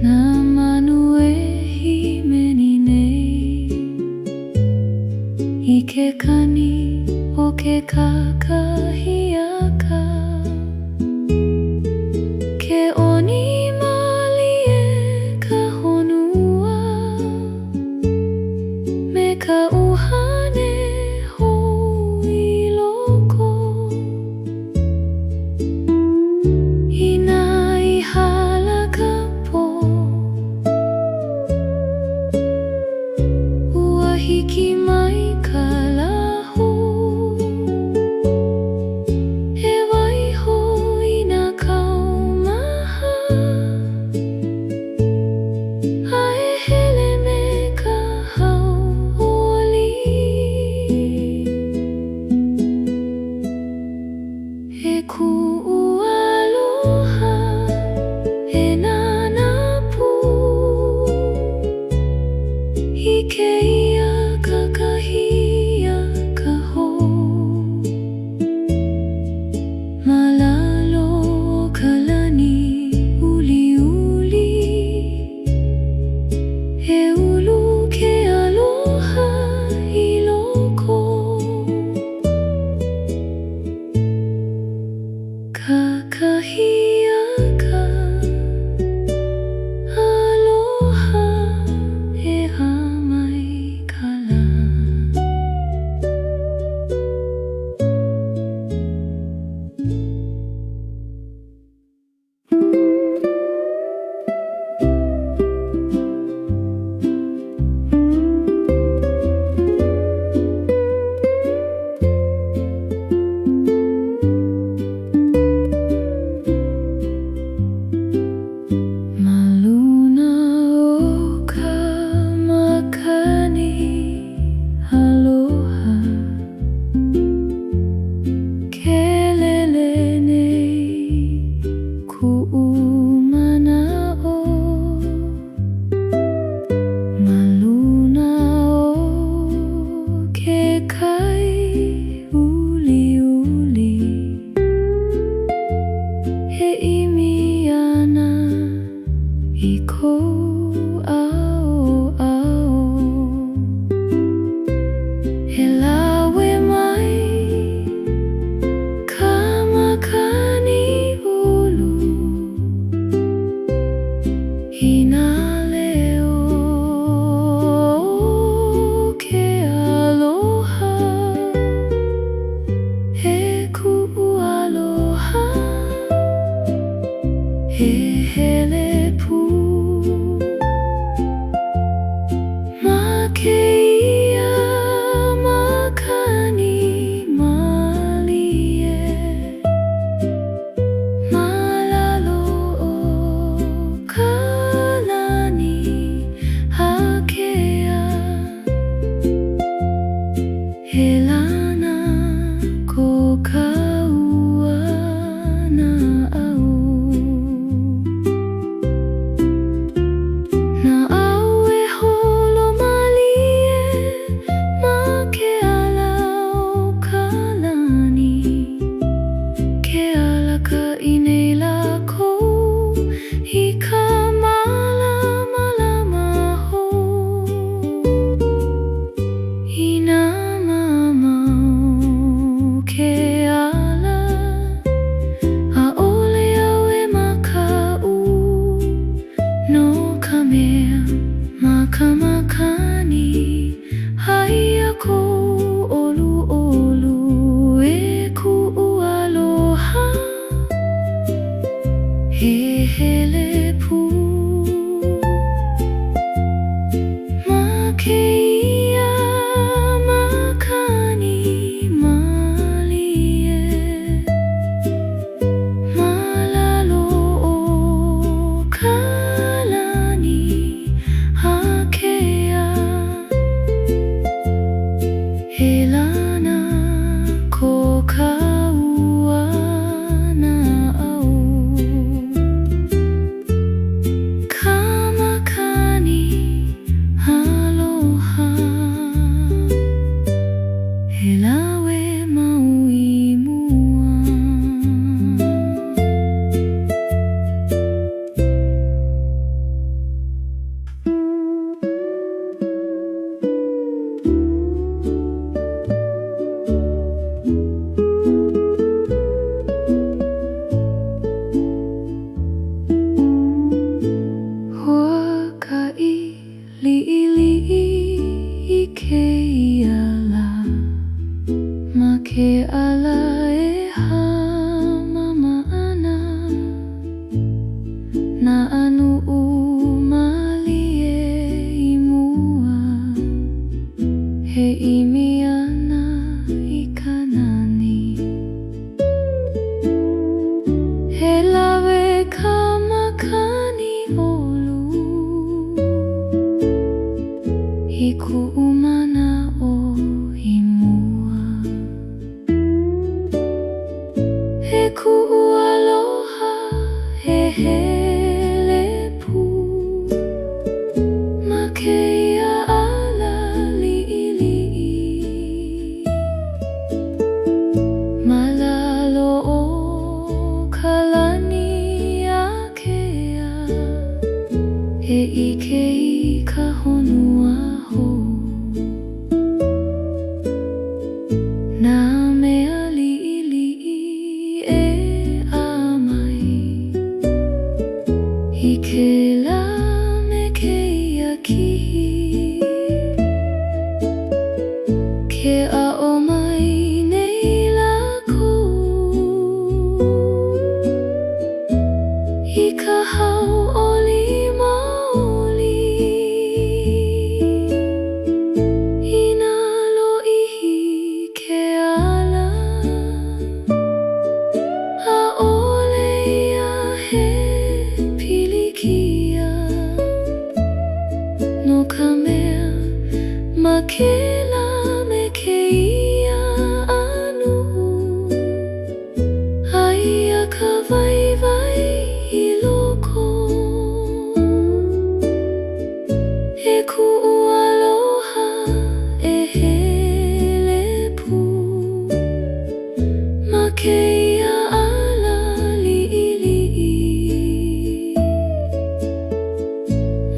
Namanu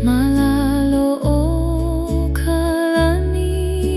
Malalo o ka lani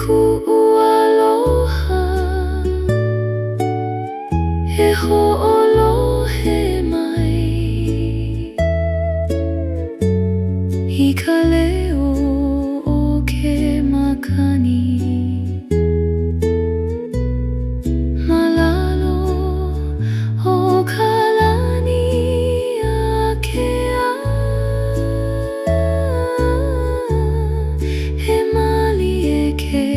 aloha e hoʻolohe mai I ka leo o ke makani malalo o ka lani a kēia he mali e ke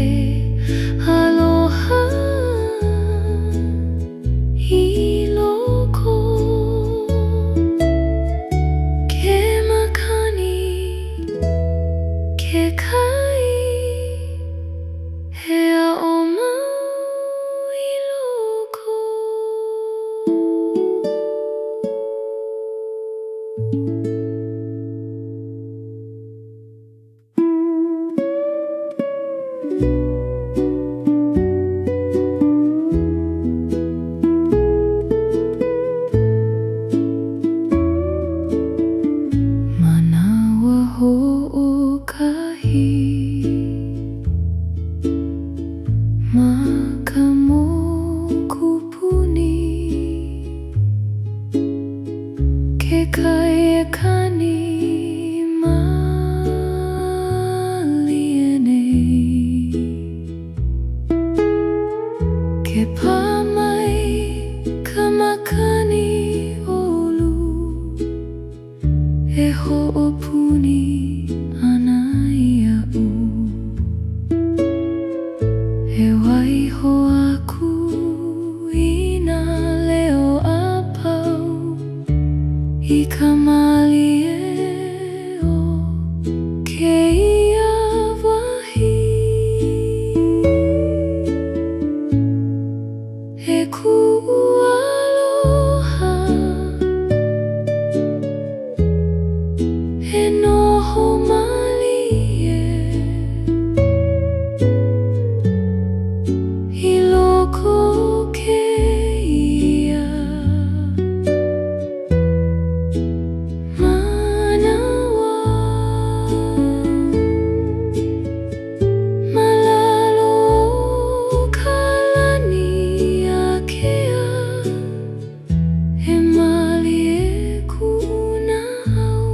aloha I loko ke makani ke kai he aʻo mau I loko Manawa Hoʻokahi Maka Mokupuni Ke kai e kani mali e nei Ke pā mai ka makani olu E hoʻopuni ana ia'u E waiho aku I nā leo apau I ka mali e o kēia wahi E aloha E noho mali e I loko kēia Manawa malalo o ka lani a kēia He mali e kunahau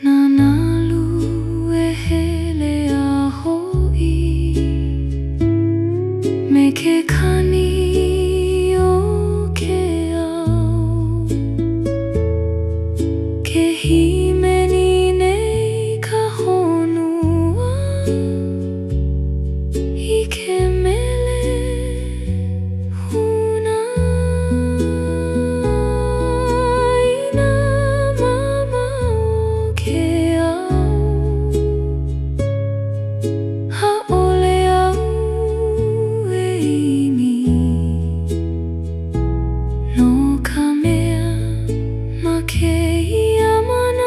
Nā nalu e hele a hoʻi Me ke kani o ke au Ke himeni nei ka honua I ke mele huna I nā mama o ke au Ha'ole au e imi No ka mea ma kēia mana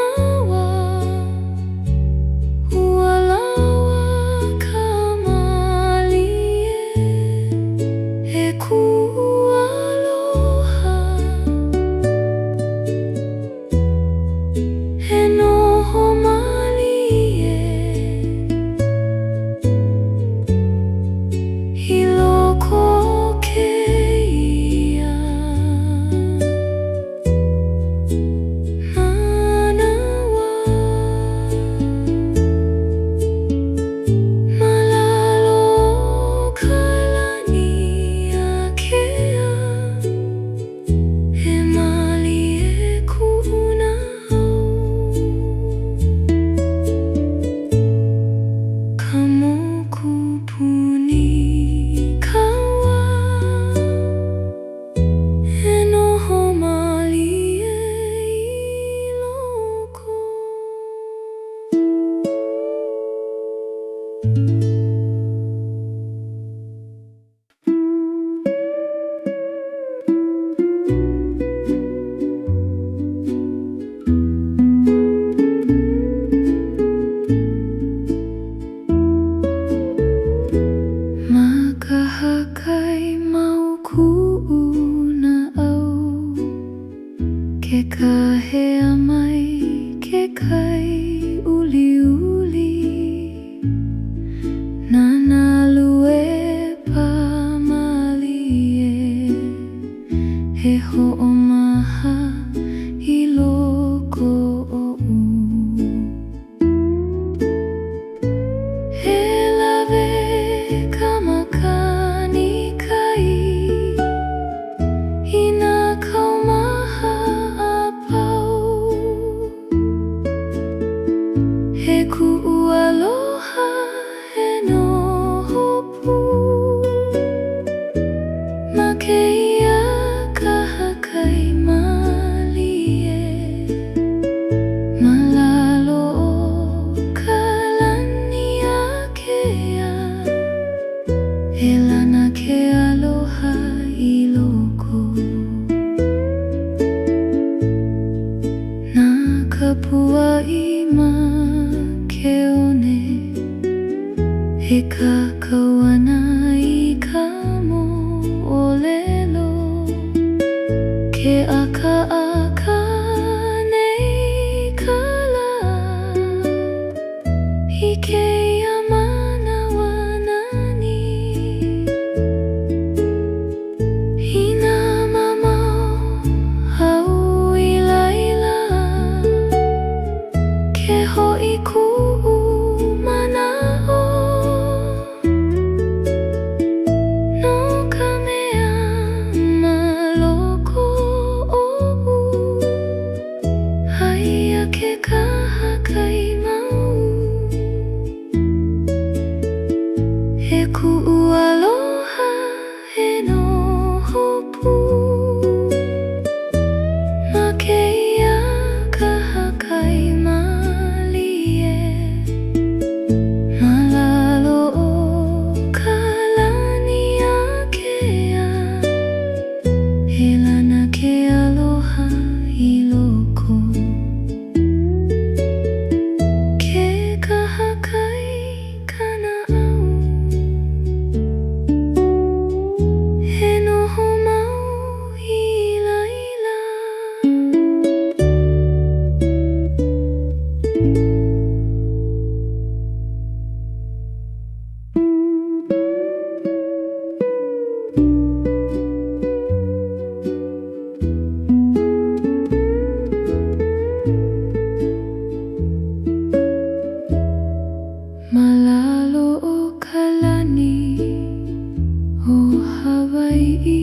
kapua ima ke one e kakawana I ka moʻolelo ke aka nei ka lā I kēia Manawa nani I nā mamau au I laila ke hoʻi kuʻu manao no ka mea maloko oʻu haia ke kahakai mau e kuʻu aloha e noho pū ma kēia kahakai malie ma lalo o ka lani a kēia e lana ke aloha I loko ke kahakai ka naʻau e noho mau I laila Malalo o ka lani o Hawaiʻi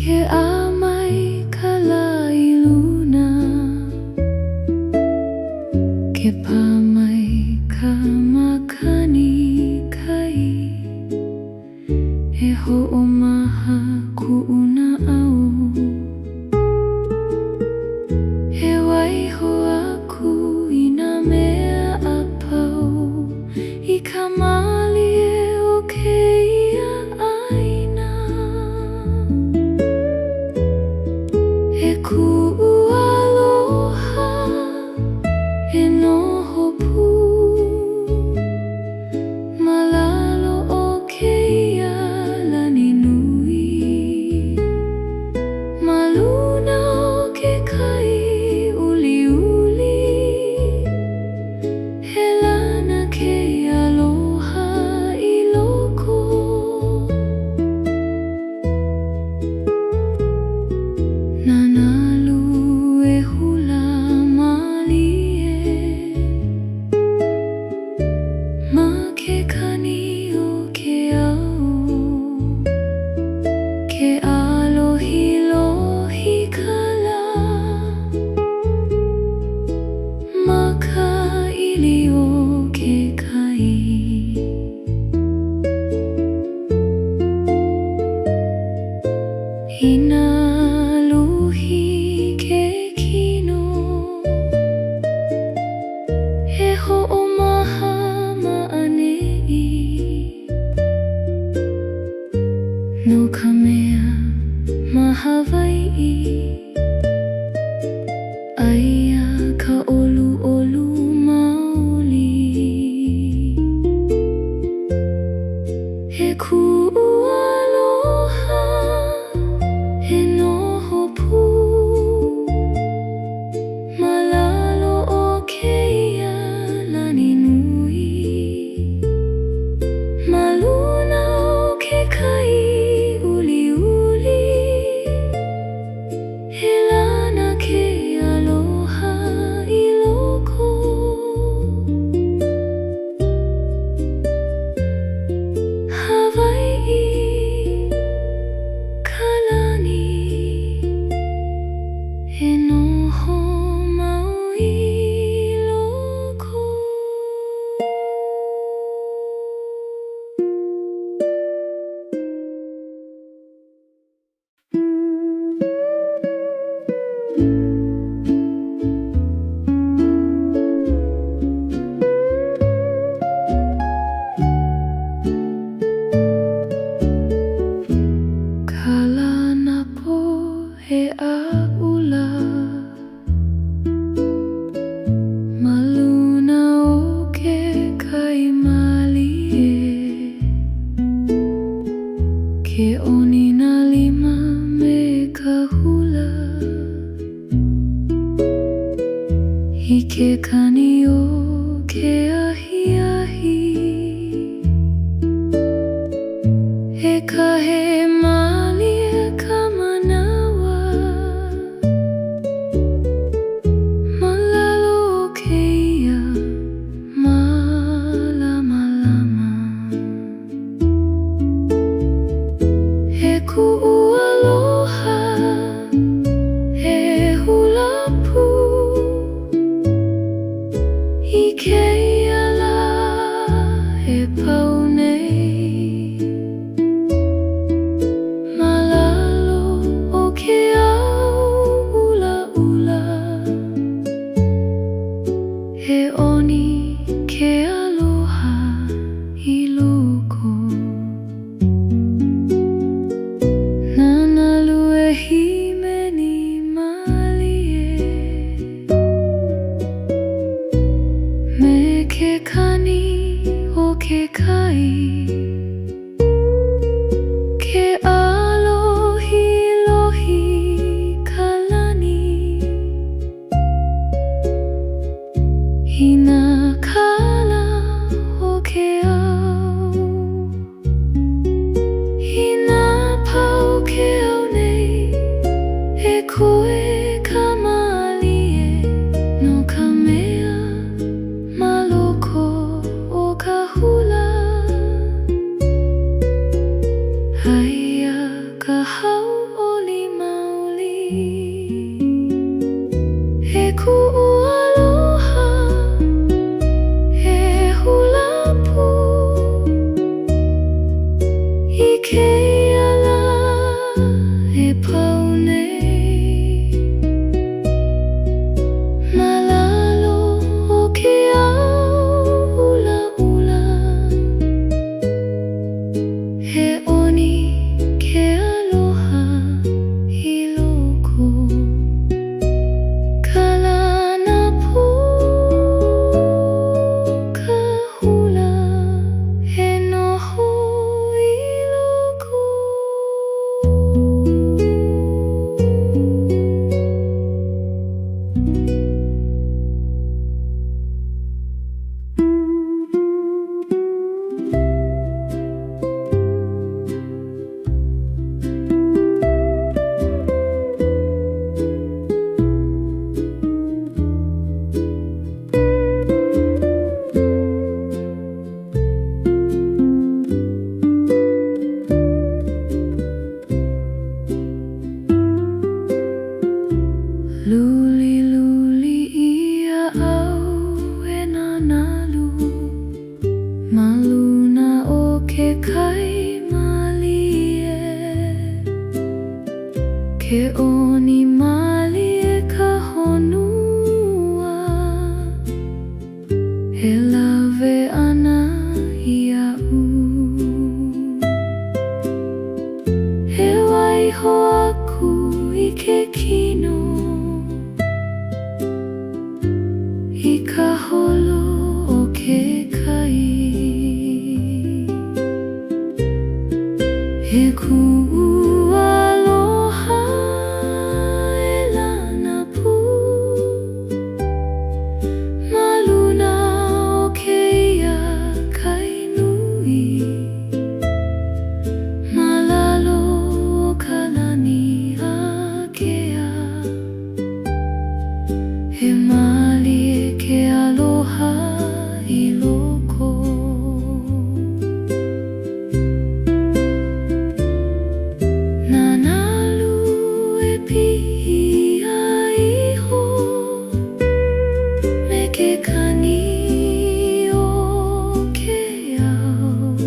ke ʻamai ka lā I luna ke pāmai ka Makani Kai e Hoʻomaha kuʻu naʻau e waiho aku I nā mea apau I ka malie o kēia ʻaina e kuʻu aloha e noho pū ma lalo o kēia lani nui ma luna o ke kai uliuli he lana ke aloha I loko na nalu e hula malie ma ke kani o ke au ke alohi ka lā ma ka ʻili o ke kai I nā luhi ke kino e hoʻomaha maʻaneʻi no ka mea ma Hawaiʻi aia ka ʻoluʻolu maoli e kuʻu aloha e noho pū ma lalo o kēia lani nui ma luna o ke kai uliuli he lana ke aloha I loko Hawaiʻi ka lani e noho mau I loko ka Lā Napoo he ʻaula Ike kani o ke ahi ahi E ka he mali e ka manawa Malalo o kēia malama lama E kuʻu aloha E hula pu I kēia lā e pau nei Malalo o ke au ula ula E oni ke aloha I loko Na nalu e himeni mali e Me ke kani o ke kai Ke alohi lohi ka lani Hina kala o ke au Hina pau ke au nei E koe ka mali e no ka mea Maloko o ka hula Haia ka hau oli maoli E kuʻu aloha E hula pu I kēia lā e pau nei Malalo o ke au ula ula E oni ke aloha I loko Ka Lā Napoo ka hula E noho I loko Luliluli ia au e nā Nalu Maluna o ke kai mali e Ke oni mali e ka honua E lawe ana I a'u E waiho aku I ke kino I ka holo o ke kai E kuʻu aloha E Lā Napoo Maluna o kēia kai nui Malalo o ka lani a kea E mali e ke aloha I loko Na nalu e pihi a iho Me ke kani o ke au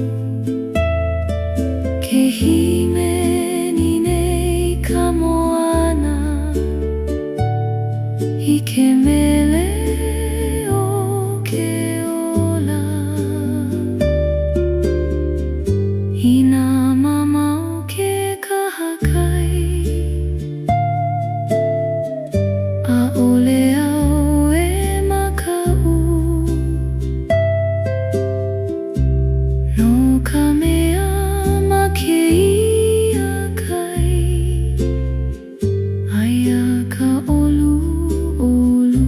Ke himeni nei ka moana I ke mele o ke ola I nā mama o ke kahakai A ole au e makau No ka mea ma kēia kai Aia ka olu olu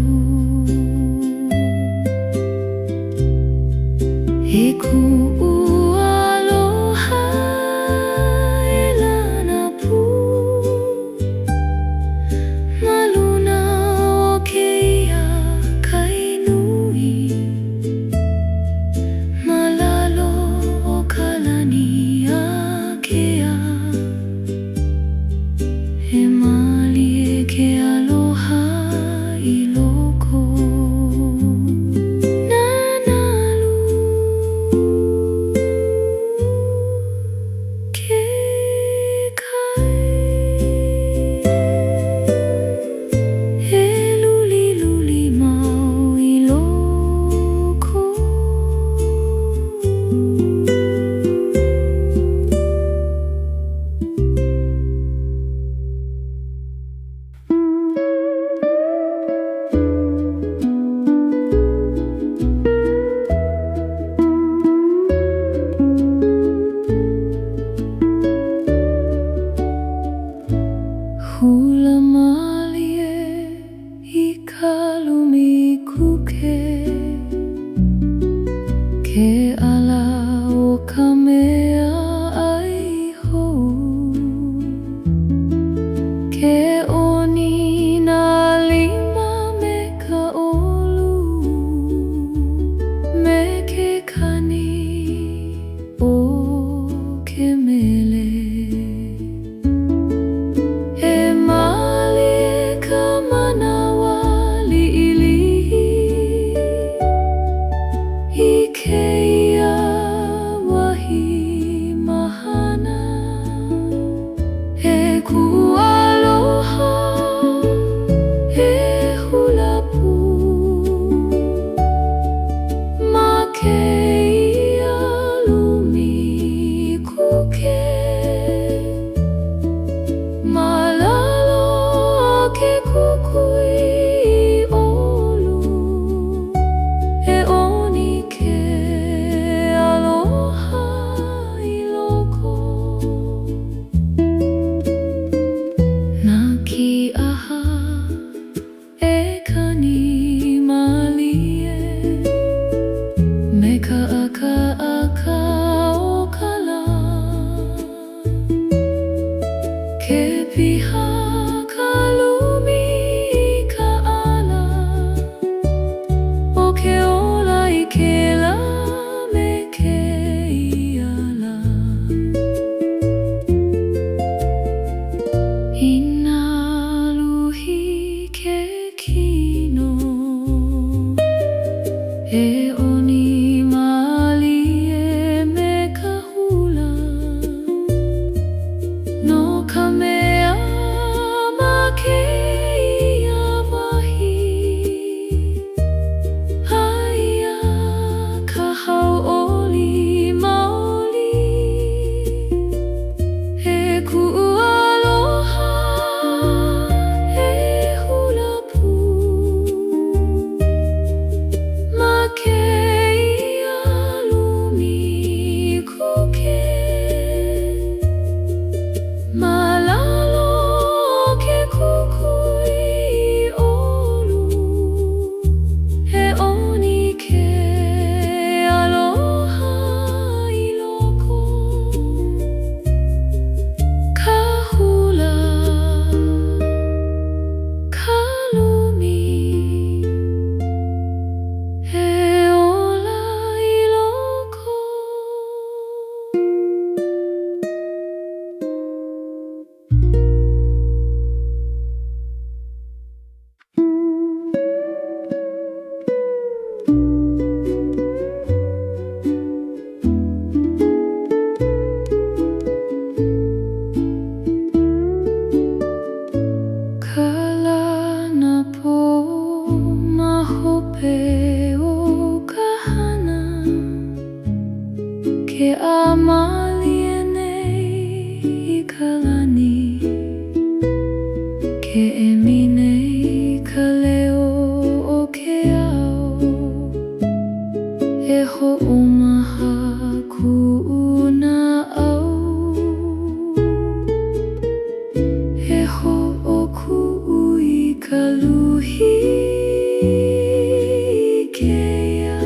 kēia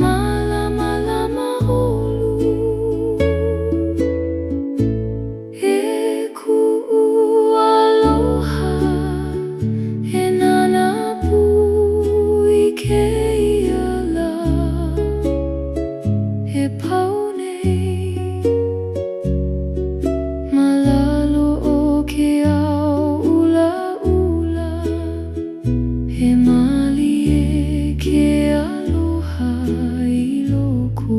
malama lama olu e kuʻu aloha e Lā Napoo I kēia lā e pau nei malalo o ke ao ula ula he mali e ke aloha I loko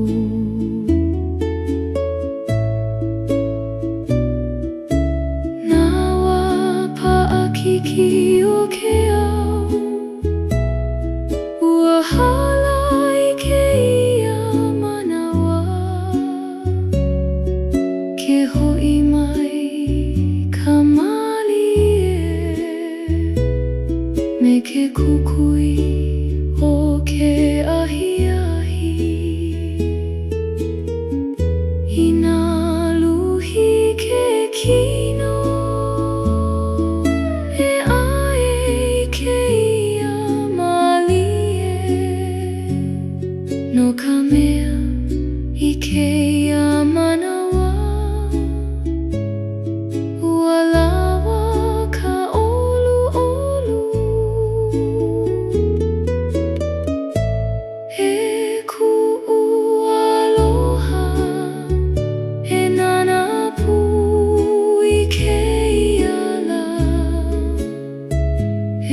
Nawa paʻakiki o ke ao ua hala I kēia manawa ke hoʻi mai ka mali e me ke kukui o ke ahiahi I Nalu ke kino e ʻae I kēia mali e no ka mea I kēia manawa ua lawa ka olu olu e kuʻu aloha e Lā Napoo I kēia lā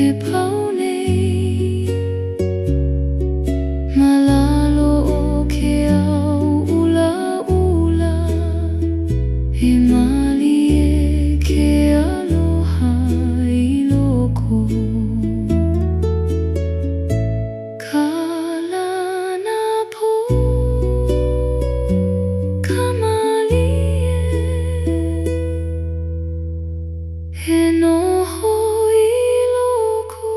e pau nei malalo o ke ao ula ula e mali e ke aloha I loko ka Lā Napoo ka mali e he noho I loko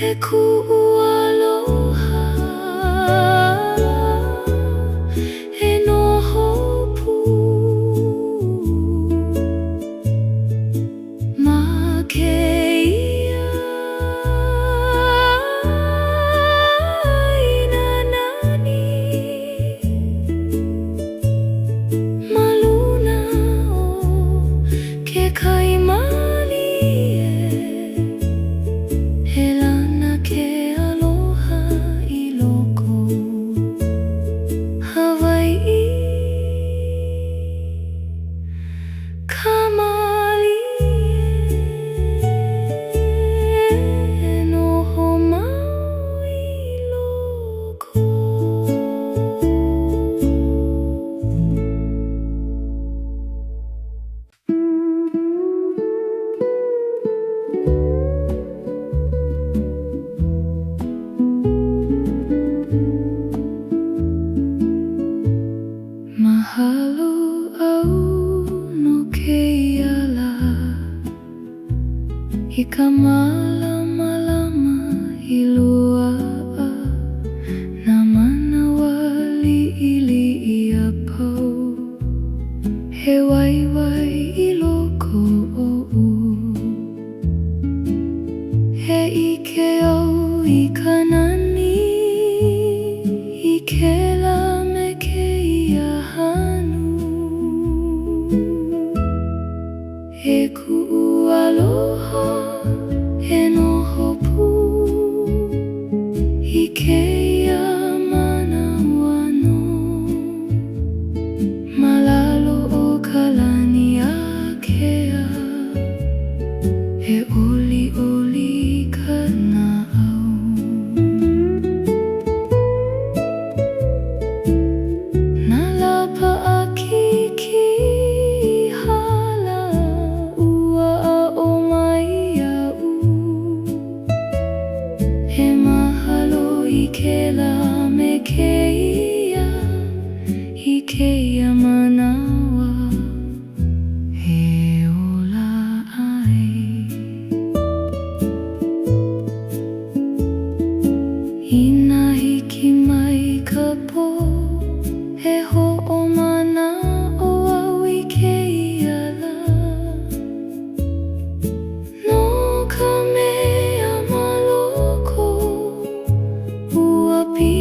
e kuʻu aloha e noho pū ma kēia ina nani ma luna o ke kaimani e lana ke aloha I loko Hawaiʻi kamali e noho mau I loko Mahalo au no kēia lā I ka malamalama I luaʻa na manawa liʻiliʻi a pau he waiwai I loko oʻu he ike au I ka nani I ke lā me kēia hanu e kuʻu aloha e noho pū I kēia Manawa no ma lalo o ka lani a kēia e oliʻoli ka naʻau na lapa a kiki hala ua a o mai aʻu he mahalo I ke lā me kēia I kēia manawa he ola ai Ina hiki mai ka pō he hoʻomana o au I kēia lā no ka mea maloko ua pili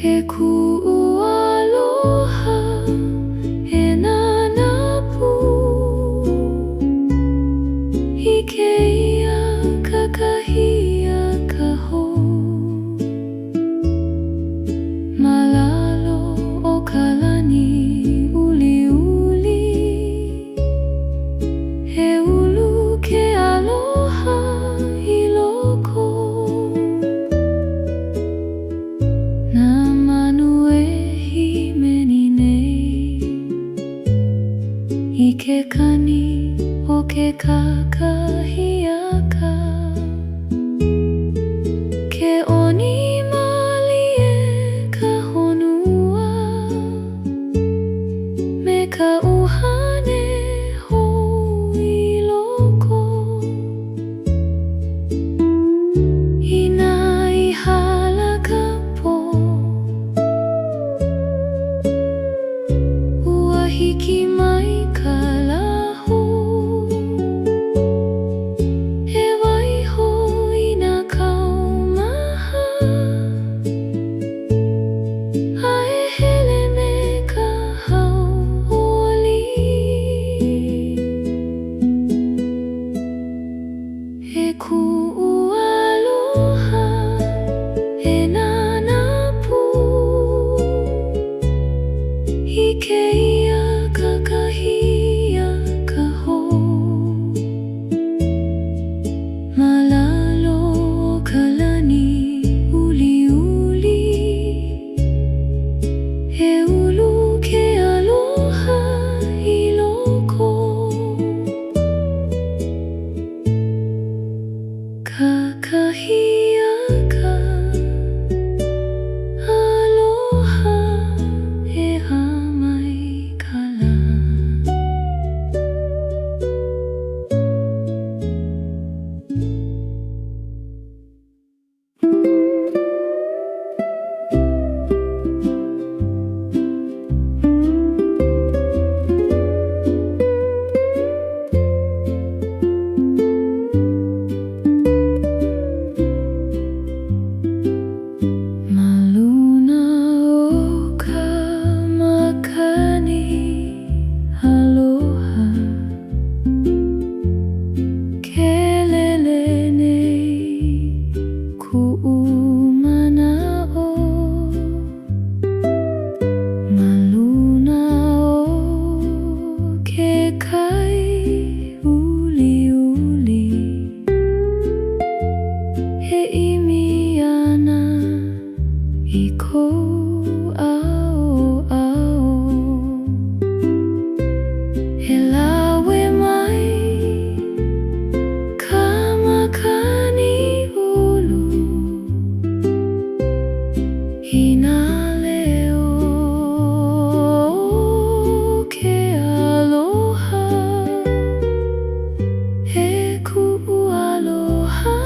He ku'u aloha e Lā Napoo I kēia kakahiaka Aloha Malalo o ka Lani uliuli He ulu ke aloha I loko Na manu e himeni nei I ke kani o ke kakahiaka Ke oni mali e ka honua Me ka uhane hou I loko Ina I hala ka po Ua hiki mai ka lahu E waiho I nā kaumaha A e hele me ka hauoli He ku'u aloha e Lā Napoo I kēia kakahiaka Malalo o ka Lani uliuli He ulu ke aloha I loko Kakahiaka Aloha e hamai kala Maluna o ka Makani Aloha Kelele nei ku'u mana'o Maluna o ke kai uliuli He imi ana I kou ao He lawe mai ka makani ulu I nā leo ke aloha He ku'u aloha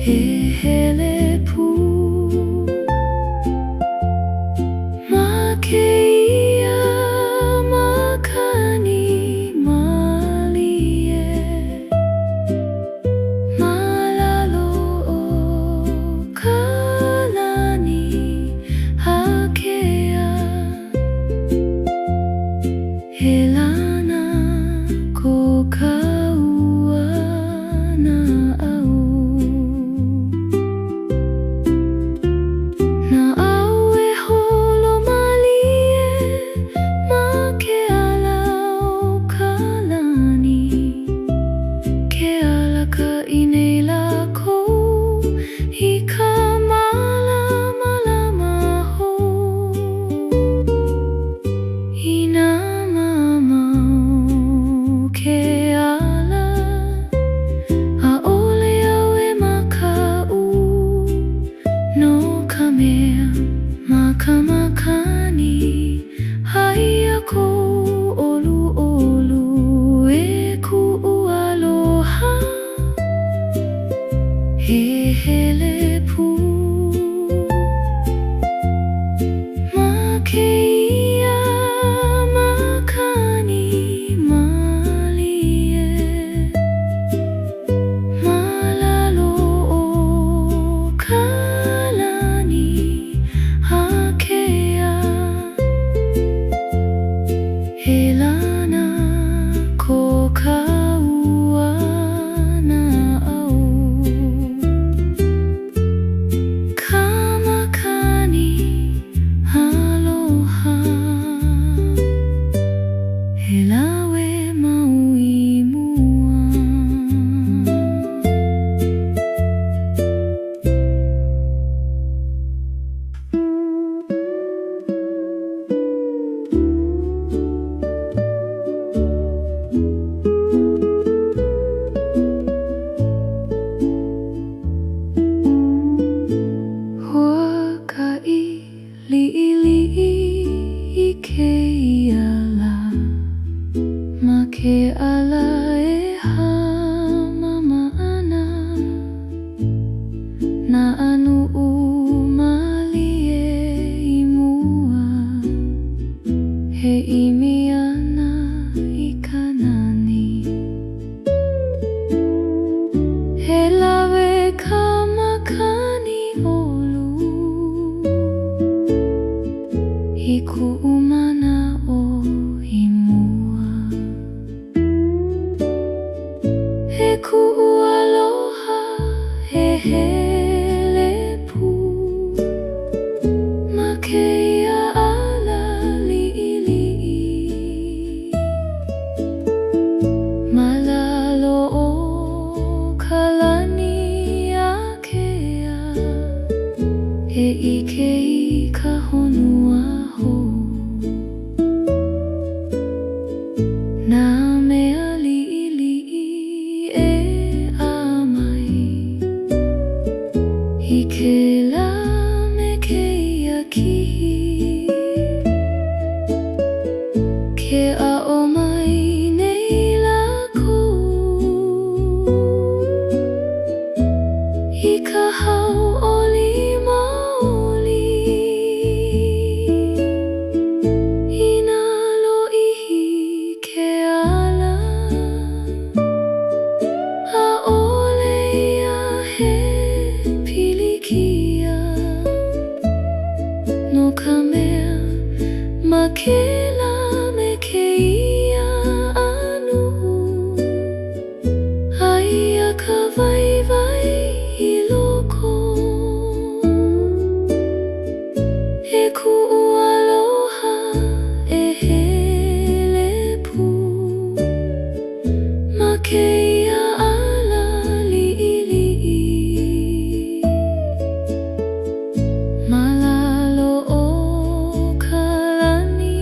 He hele pū Ma kēia makani mali e Malalo o ka Lani a kēia He lana ko ka ua naʻau Naʻau e holo mali e Ma ke ala o ka Lani Ke ala ka I nei lākou I ka malama hou I nā mamau ke ala A ole au e makau No ka mea ma ka makani Haia kou olu e ku'u aloha He hele pū Ma kēia makani mali e Malalo o ka Lani e ike I ka honua hou Nā mea liʻiliʻi e ʻamai I ke lā me kēia kihi Ke ʻaʻo mai nei lākou I ka hauʻoli maoli I nā loʻihi ke ala ʻaʻole ia he pilikia No ka mea ma ke lā me kēia anu Aia ka waiwai I loko E kuʻu aloha e hele pū Ma kēia ala liʻiliʻi Ma lalo o ka lani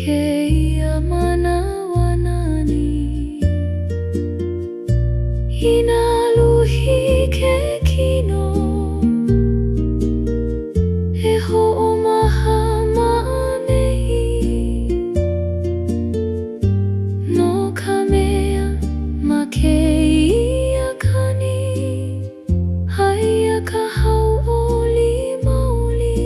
kēia Manawa nani Hinaluhi ke kino E Hoʻomaha ma'anei No ka mea ma kēia kani Haia ka hauʻoli maoli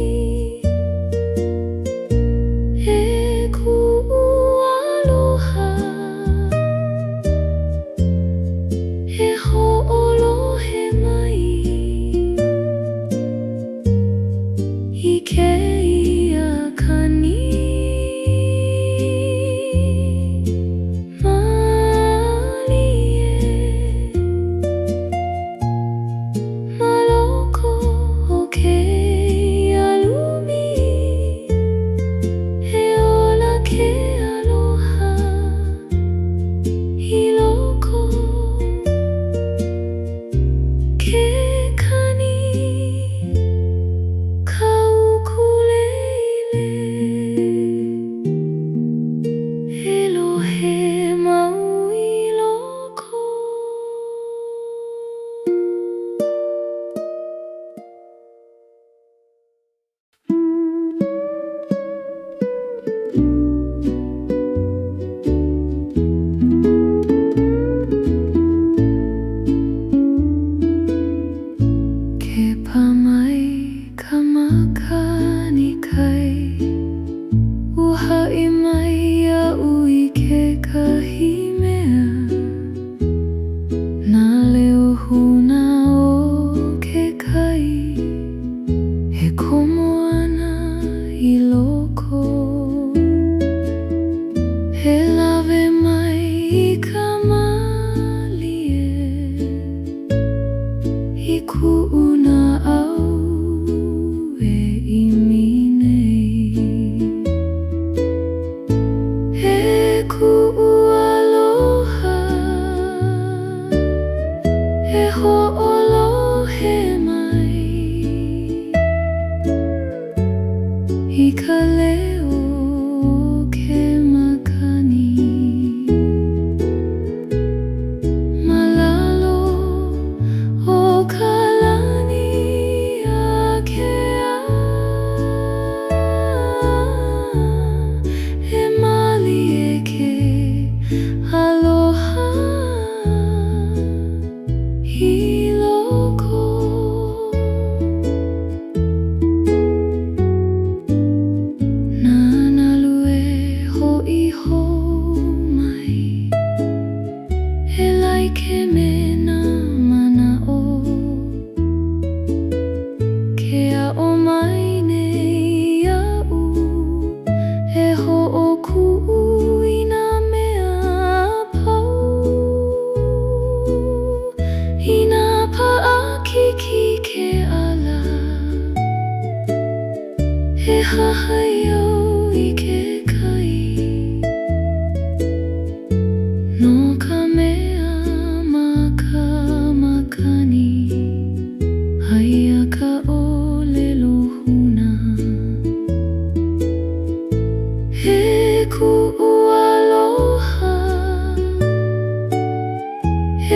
aloha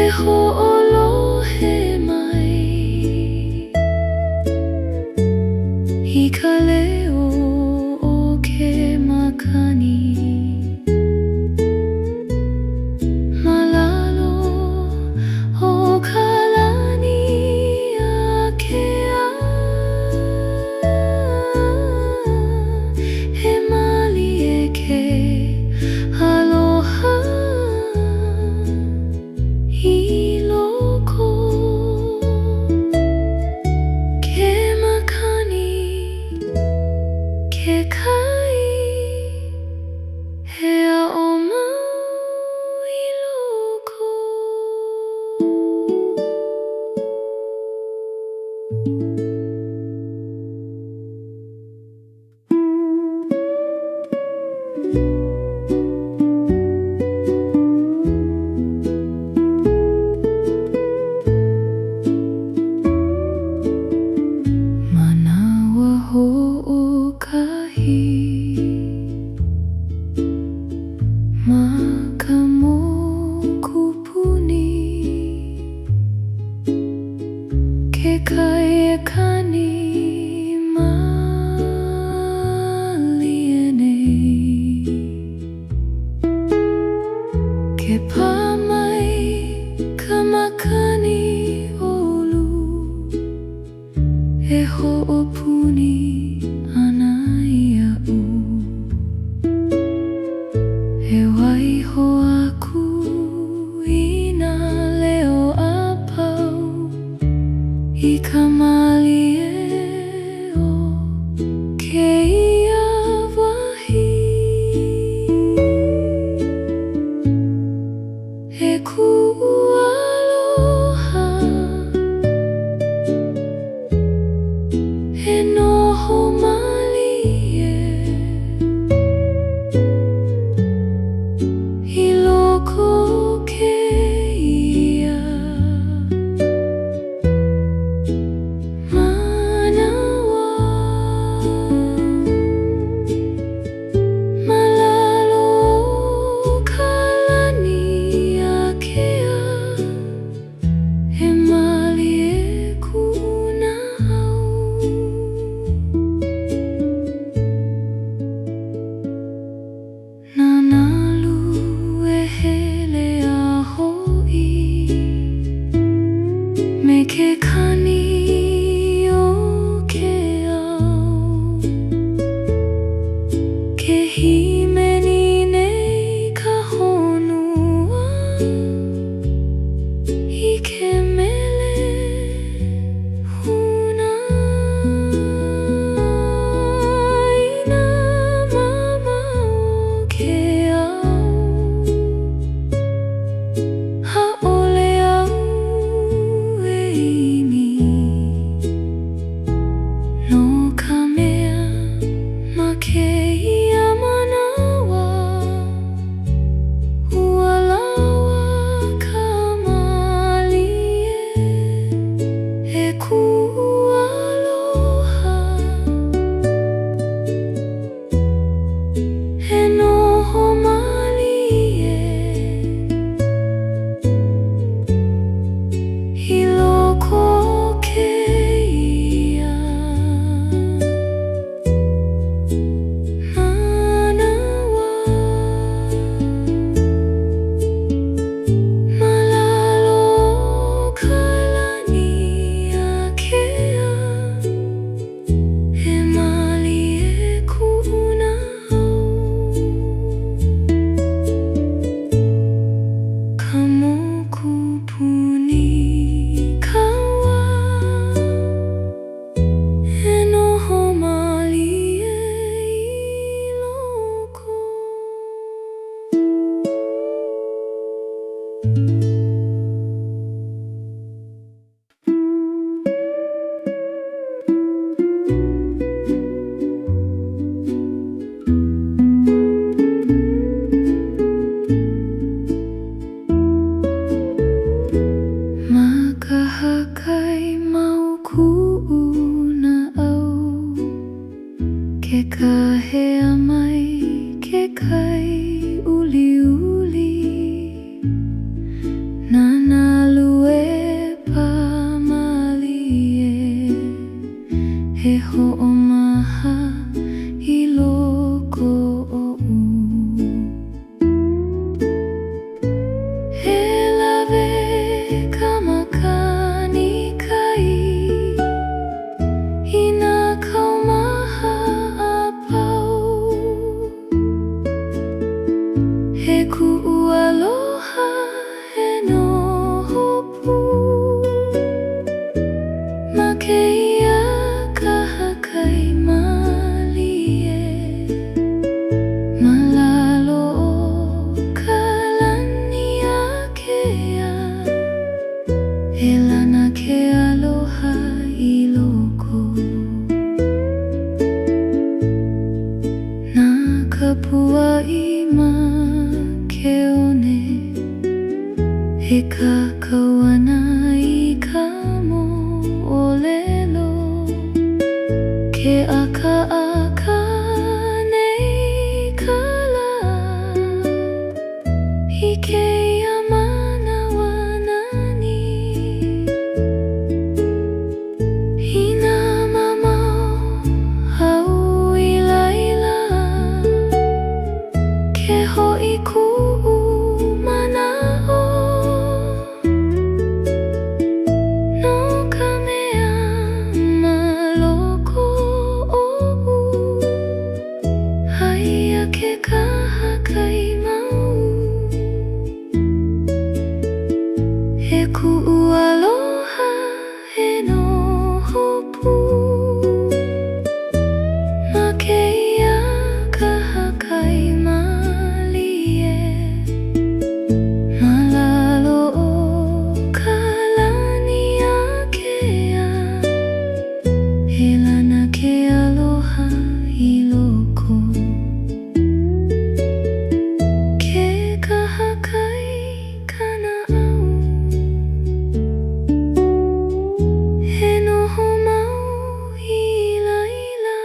e hoʻolohe mai I ka leo o ke makani malalo o ka lani a kēia he mali e ke aloha I loko ke makani ke kai he aʻo mau I loko Manawa Hoʻokahi Maka Mokupuni Ke kai e kani mali e nei Ke pā mai ka makani olu E hoʻopuni ana ia'u E waiho aku I nā leo a pau I ka mali e o kēia wahi E aloha E noho mali e I loko kēia Manawa malalo o ka lani a kēia He mali e naʻau Nā Nalu e hele a hoʻi Me ke kani o ke au Ke himeni nei ka honua I ke mele huna I nā mama o ke au Ha'ole au e imi No ka mea ma kēia manawa Ua lawa ka mali e aloha He noho mali e I loko kēia Manawa malalo o ka lani a kēia He mali e Ka mokupuni kaua E noho mali e I loko Kahakai mau ku'u naʻau Ke kahea mai ke kai uli uli na nalu e pamali e he hoʻomaha I loko oʻu he lawe ka makani kai I nā kaumaha a pau he kuʻu aloha he noho pū ma kēia kahakai mali e ma lalo o ka lani a kēia e lana ke aloha I loko nā kapua I ma ke one he kakawana I ka moʻolelo ke aka nei ka lā I kēia Manawa nani I nā mamau hau I laila ke hoʻi kuʻu manaʻo no ka mea ma loko oʻu haia ke kahakai mau he kuʻu aloha he noho pū ma kēia kahakai mali e ma lalo o ka lani a kēia he lana ke aloha I loko ke kahakai ka naʻau he noho mau I laila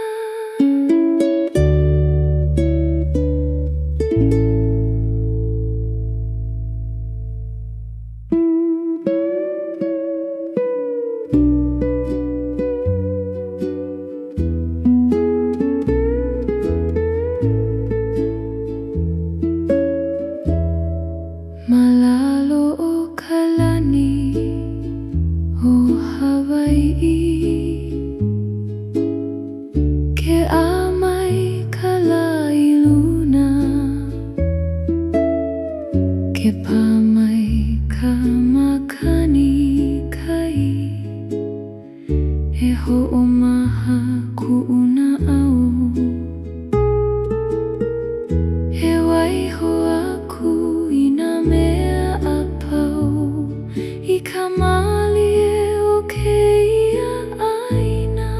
ma lalo o ka lani o Hawaiʻi ke ʻamai ka lā I luna ke pāmai ka makani kai e hoʻomaha kuʻu naʻau he waiho aku I nā mea a pau I ka mali e o kēia ʻaina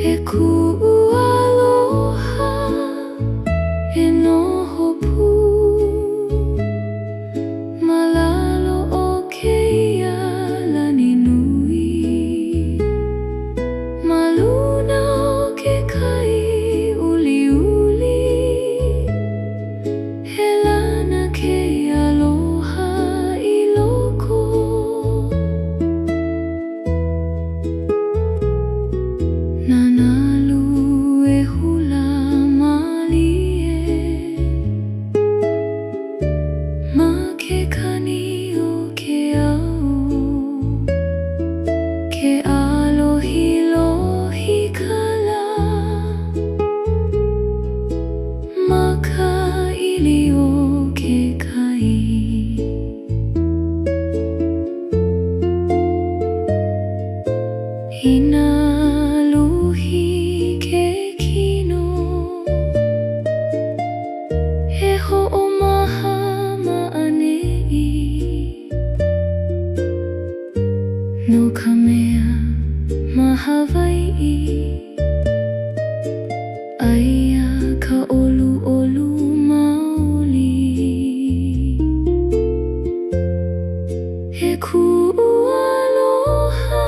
he kuʻu aloha he noho pū ma lalo o kēia lani nui ma luna o ke kai uli uli he lana ke aloha I loko na nalu e hula mali e ma ke kani o ke au ke alohi lohi ka lā ma ka ili o ke kai I nā luhi ke kino he hoʻomaha maʻanei no ka mea ma Hawaiʻi aia ka ʻoluʻolu maoli he kuʻu aloha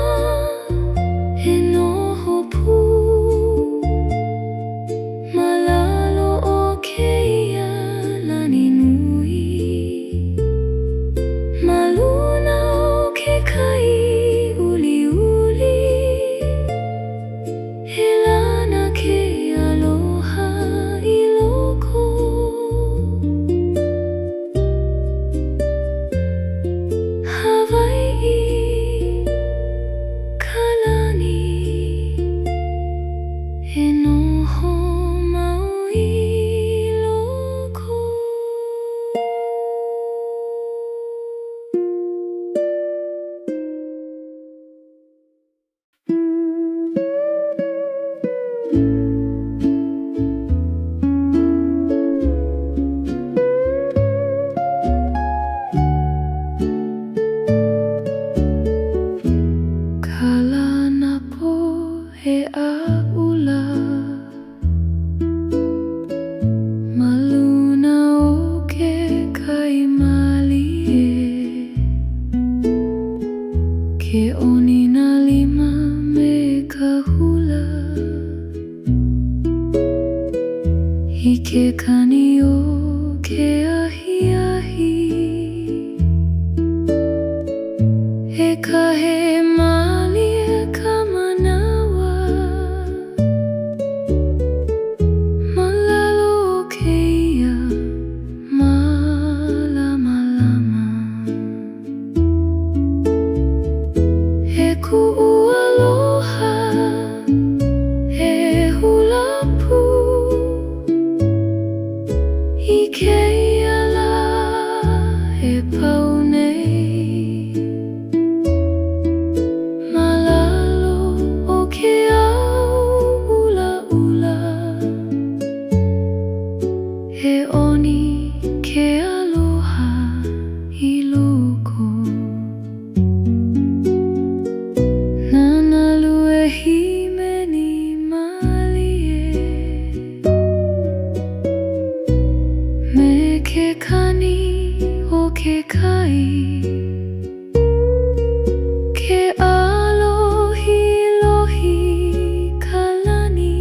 he noho pū へのほまういろこLā Napoo he aula maluna o ke kai mali e ke oni na lima me ka hula I ke kani o ke ahi ahi e ka he mali e ka Manawa malalo o kēia malama lama e kuʻu aloha e hula pu I kēia la e pau nei malalo o ke au ula ula e oni ke aloha I loko na nalu e himeni mali e me ke kani o ke kai ke alohi lohi ka lani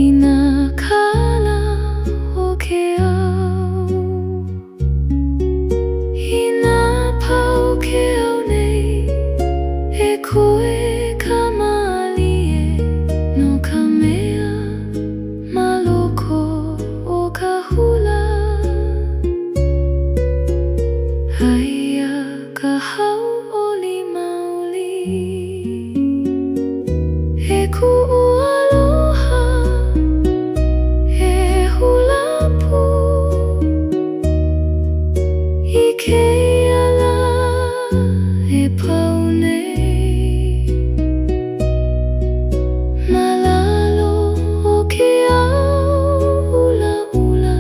I nā kala o ke au I nā pau ke au nei e koe ka mali e no ka mea maloko o ka hula Aia ka hau oli maoli e kuʻu aloha e hula pu I kēia la e pau nei malalo o ke au ula ula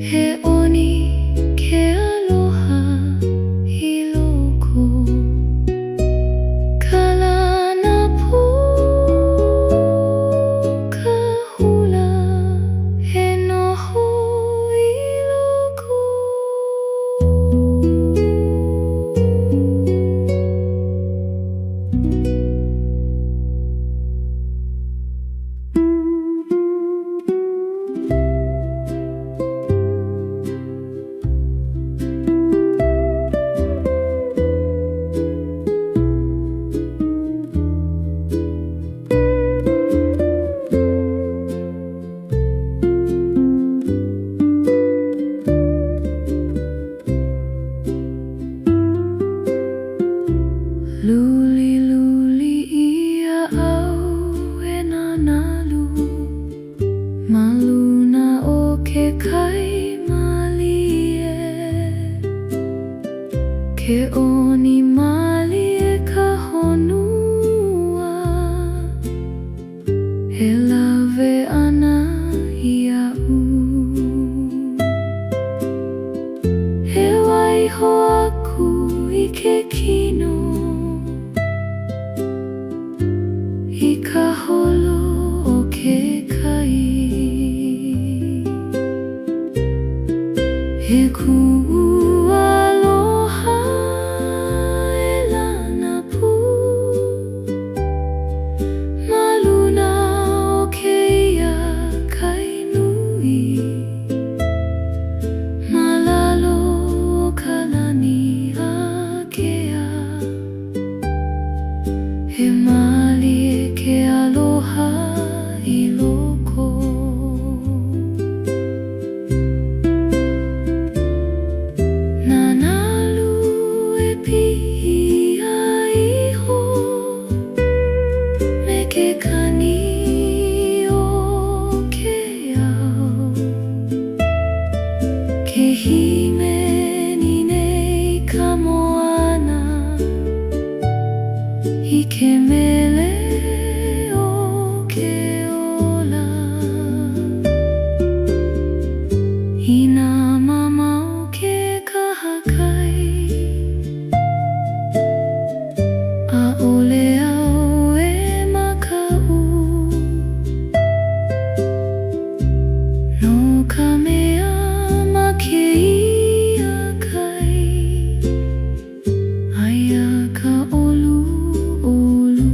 he oni ke aloha I loko ka Lā Napoo ka hula he noho I loko Luliluli ia au e nā Nalu maluna o ke kai mali e ke oni mali e ka honua e lawe ana I a'u e waiho aku I ke kino Ike mele o ke ola Ina mama o ke kahakai A ole au e makau No ka mea ma kēia kai Aia ka olu olu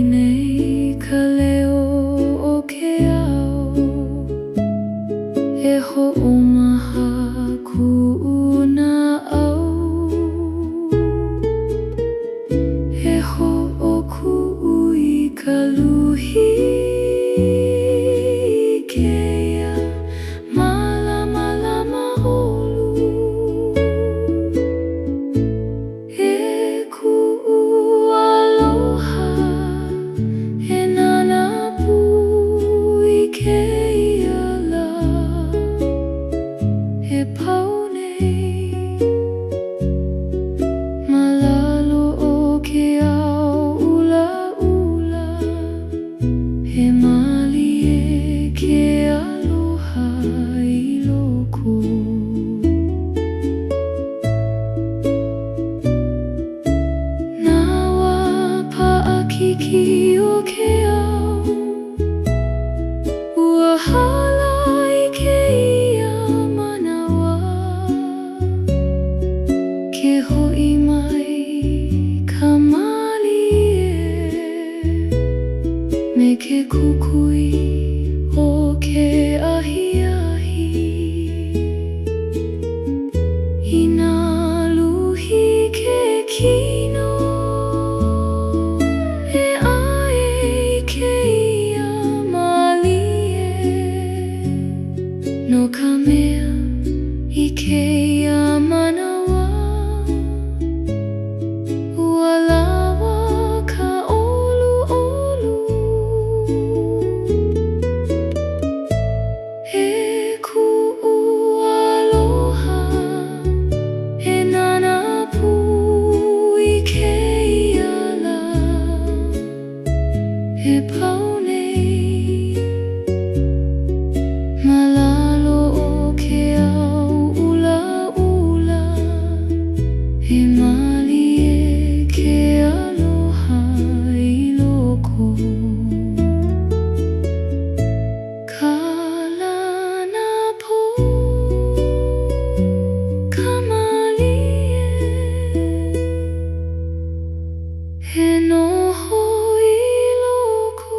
nei ka leo o ke ao e hoʻomaha kuʻu naʻau e hoʻokuʻu I ka luhi kēia malama lama olu e kuʻu aloha e Lā Napoo I kēia lā e pau nei malalo o ke ao ula ula he mali e ke aloha I loko Nawa paʻakiki o ke ao ua hala I kēia manawa ke hoʻi mai ka mali e me ke kukui o ke ahiahi I nā luhi ke kino e ʻae I kēia mali e no ka mea I kēia manawa ua lawa ka olu olu e kuʻu aloha e Lā Napoo I kēia lā e pau nei malalo o ke ao ula ula e mali e ke aloha I loko ka Lā Napoo ka mali e he noho I loko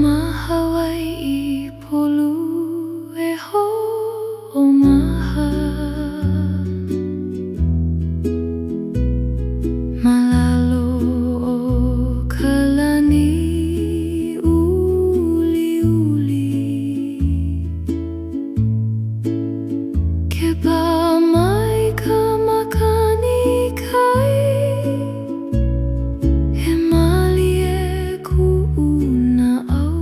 ma Hawaiʻi Polū e Hoʻomaha malalo o ka lani uli uli ke pā mai ka Makani Kai he mali e kuʻu naʻau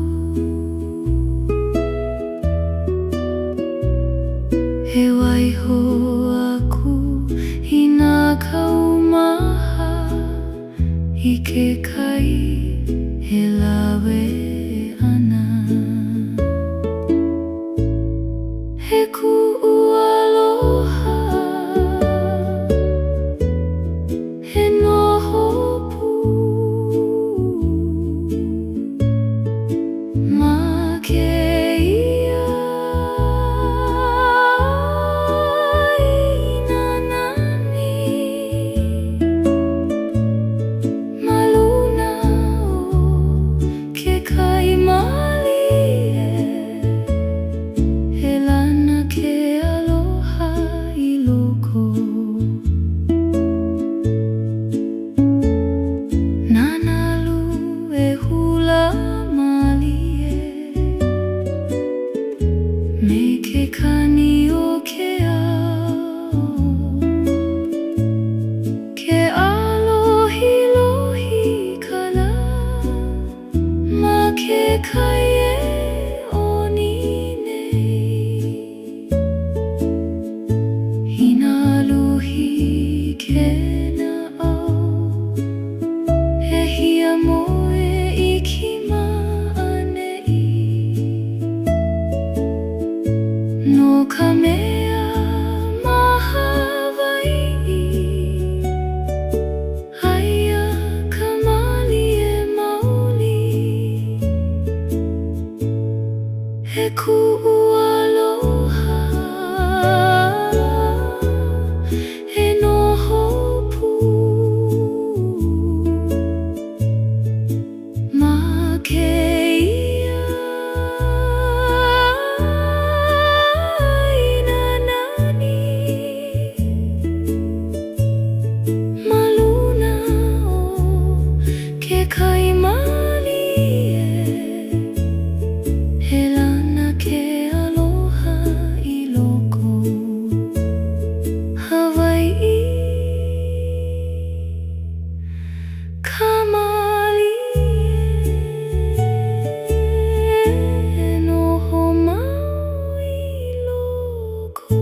he waiho aku I nā kaumaha I ke kai he lawe ana he kuʻu aloha he noho pū ma kēia I nā nani ma luna mea ma Hawaiʻi aia ka mali e maoli he kuʻu aloha he noho pū ma kēia ina nani ma luna o ke kai mali e he lana ke aloha I loko Hawaiʻi ka mali e noho mau I loko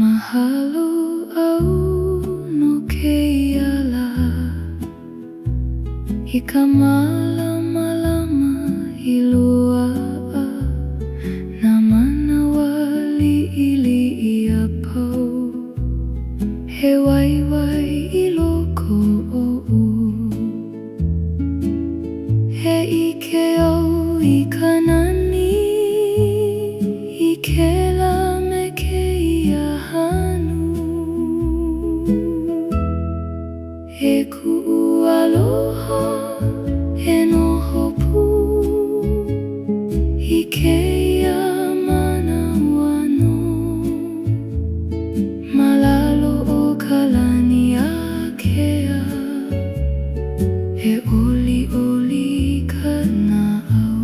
Mahalo au no kēia lā I ka malamalama I luaʻa na manawa liʻiliʻi a pau he waiwai I loko oʻu he ike au I ka nani I ke lā me kēia hanu he kuʻu aloha he noho pū I kēia Manawa no ma lalo o ka lani a kēia he oli oli ka naʻau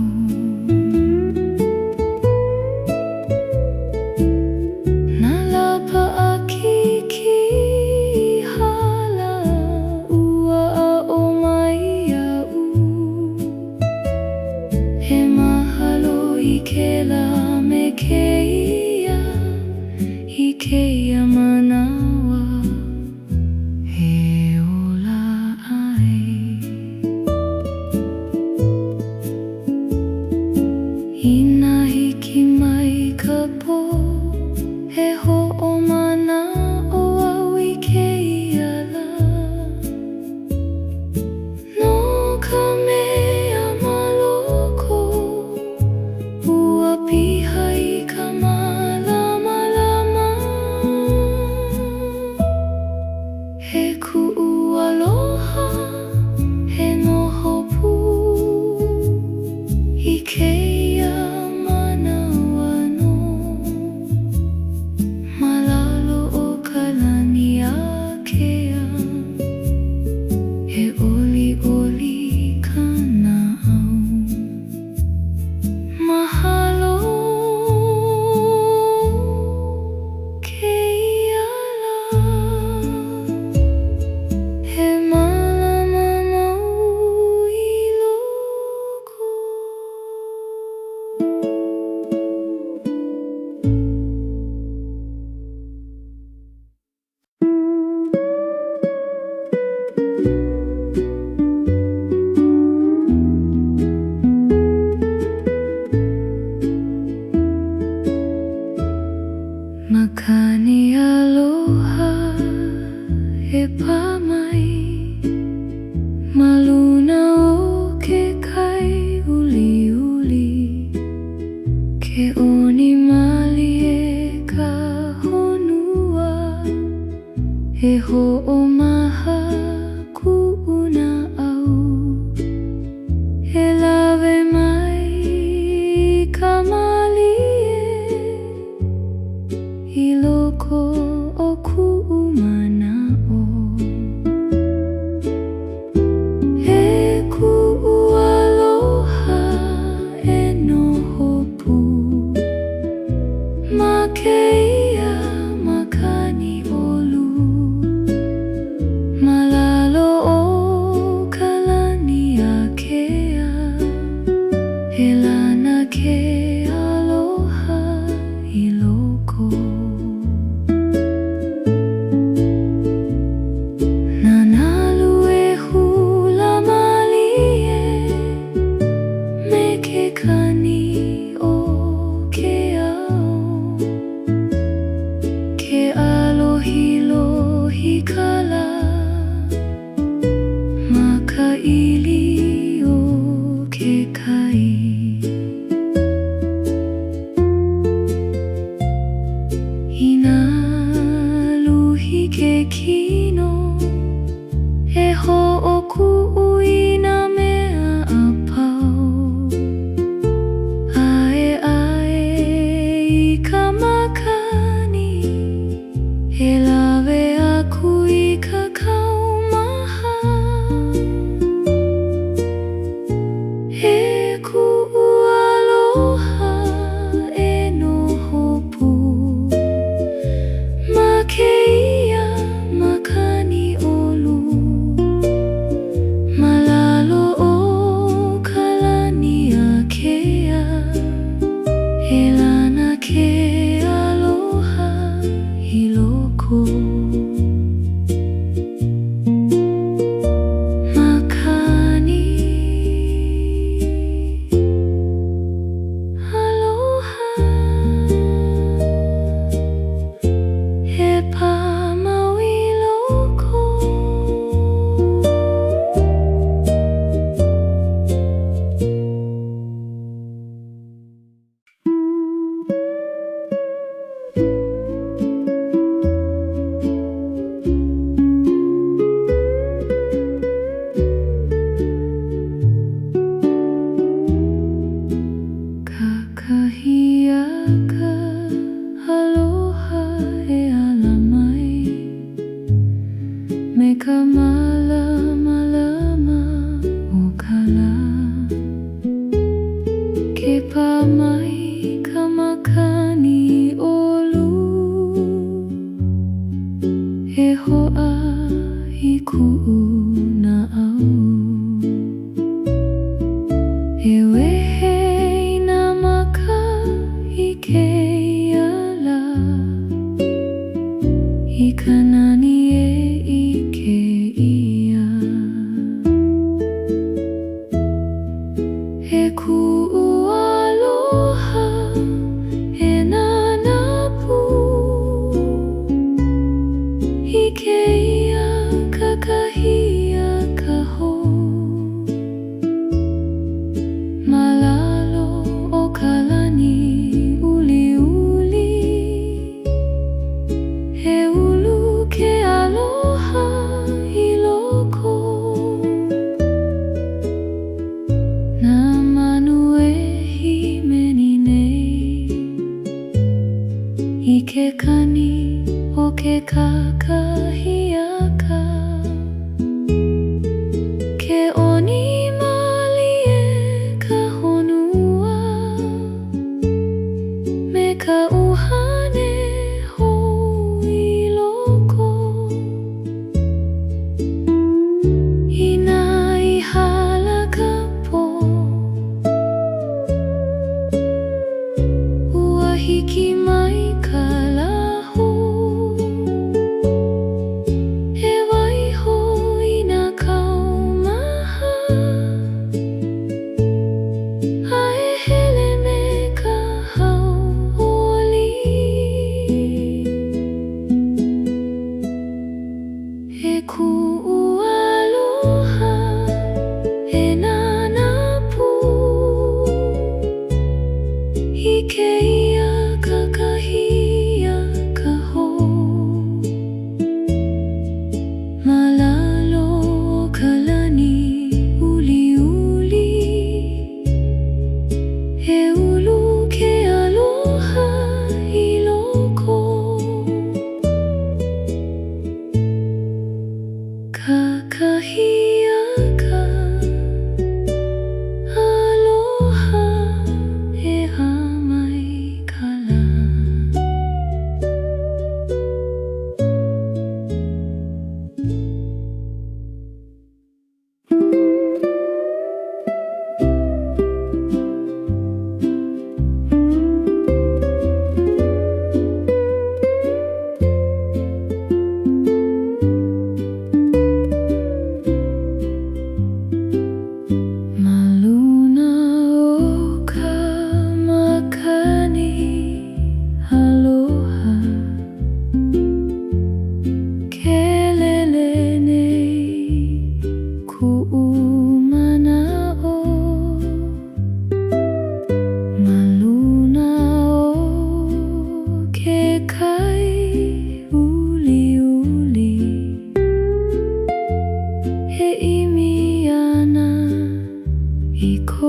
いこ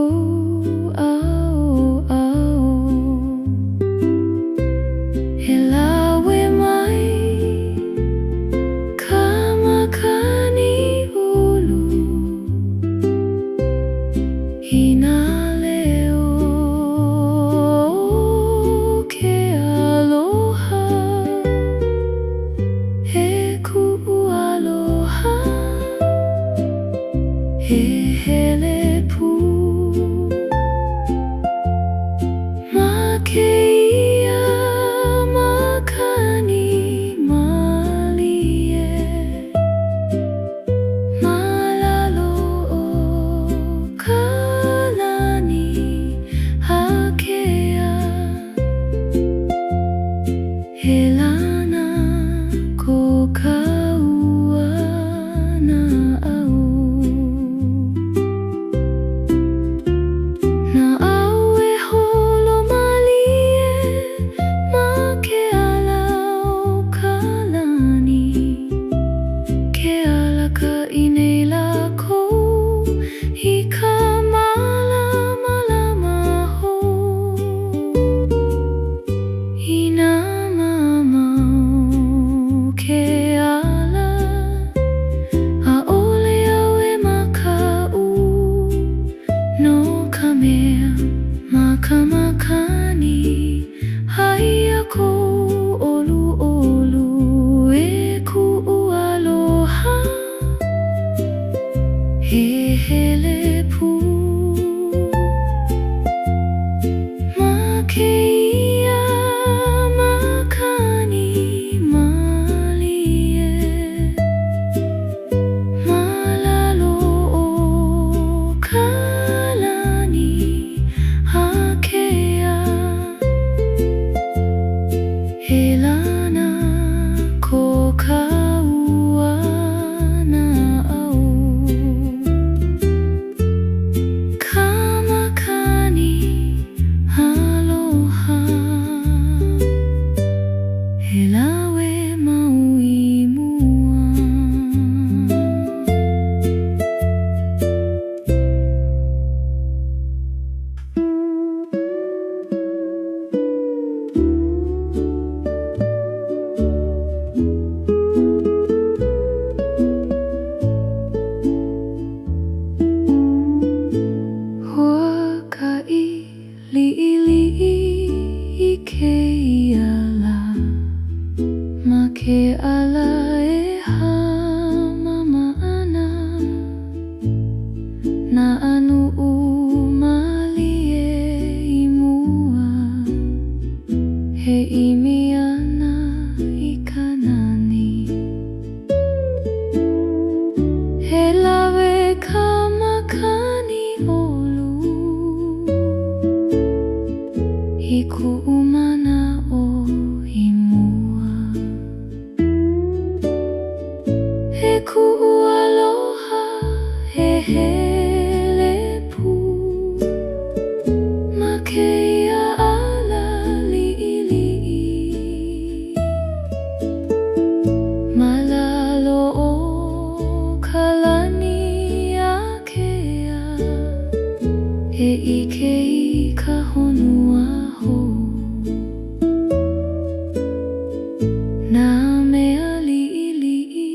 う青青へらwe mai ka makani ulu hina leo ke aloha e ku aloha e hele pu ma kēia makani malie ma lalo ka lani a kēia he lana ko ka ua naʻau naʻau e holo malie ma ke ala o ka lani ke ala ka I nei lākou I ka malama maho I nā mamau ke ala ʻaʻole au e makau no ka mea ma ka makani haia kou olu olu e kuʻu aloha he hele pu ma kēia makani malie ma lalo o ka lani a kēia he lana ko ka ua naʻau ka makani aloha he lawe maui mua Huakaʻi Liʻiliʻi I kēia lā ma ke ala e hama ana na anuʻu malie I mua he imi ana I ka nani he lawe ka makani olu I kuʻu manaʻo I mua he kuʻu aloha he hele pu ma kēia ala liʻiliʻi ma lalo o ka lani a kēia e ike I ka honua ho nā mea liʻiliʻi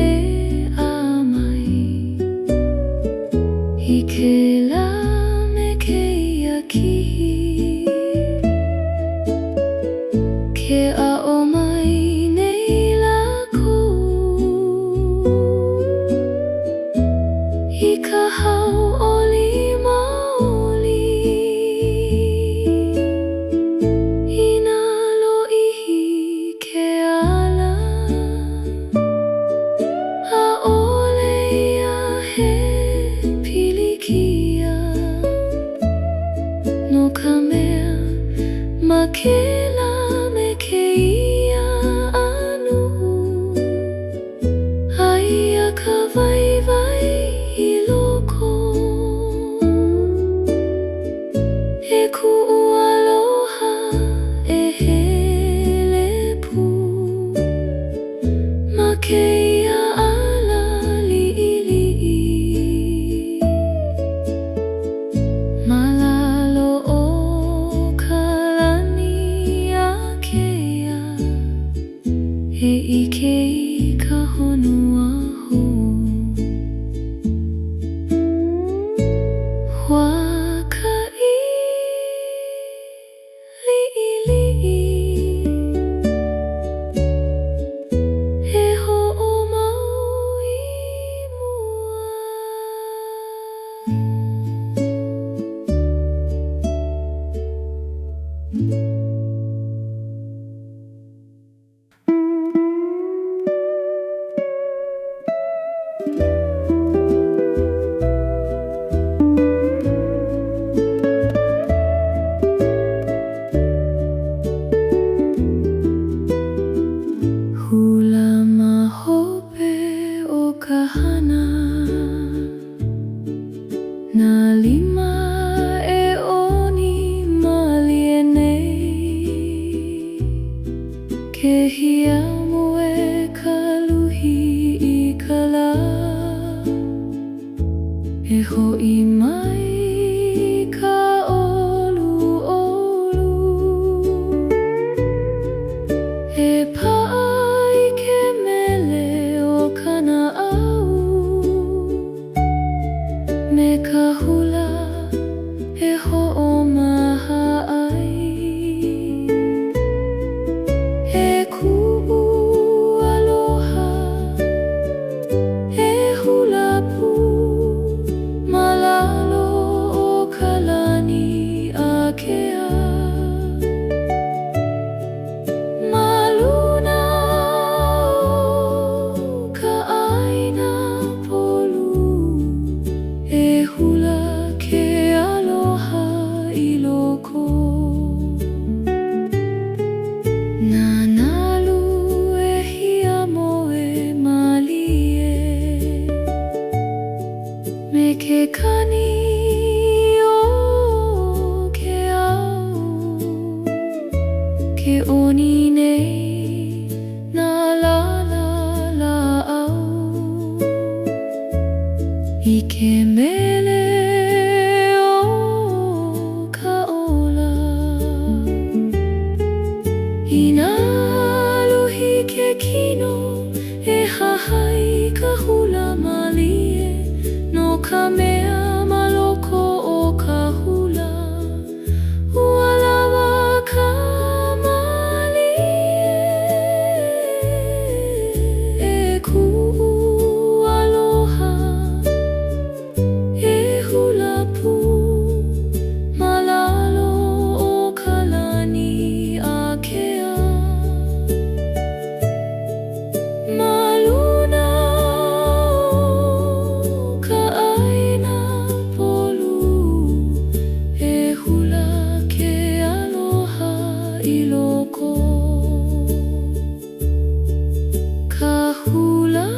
e ʻamai I ke lā me kēia kihi ke ʻaʻo mai nei lākou I ka hau oli maoli I nā loʻihi ke ala ʻaʻole ia he pilikia no ka mai ka olu olu e paʻai ke mele o ka naʻau me ka hula e hoʻomaha ai e kuʻu aloha e hula pu ma lalo o ka lani a kēia ma luna o ka ʻaina polū e hula ke aloha I loko na nalu e hiamoe malie me ke kani o ke au ke oni nei na laʻau I ke mele o ka ola I nā luhi ke kino e hahai ka hula malie no ka mea ma loko o ka hula ua lawa ka malie e kuʻu aloha e hula pu ma lalo o ka lani a kēia ma luna o ka ʻaina polū e hula ke aloha I loko ka hula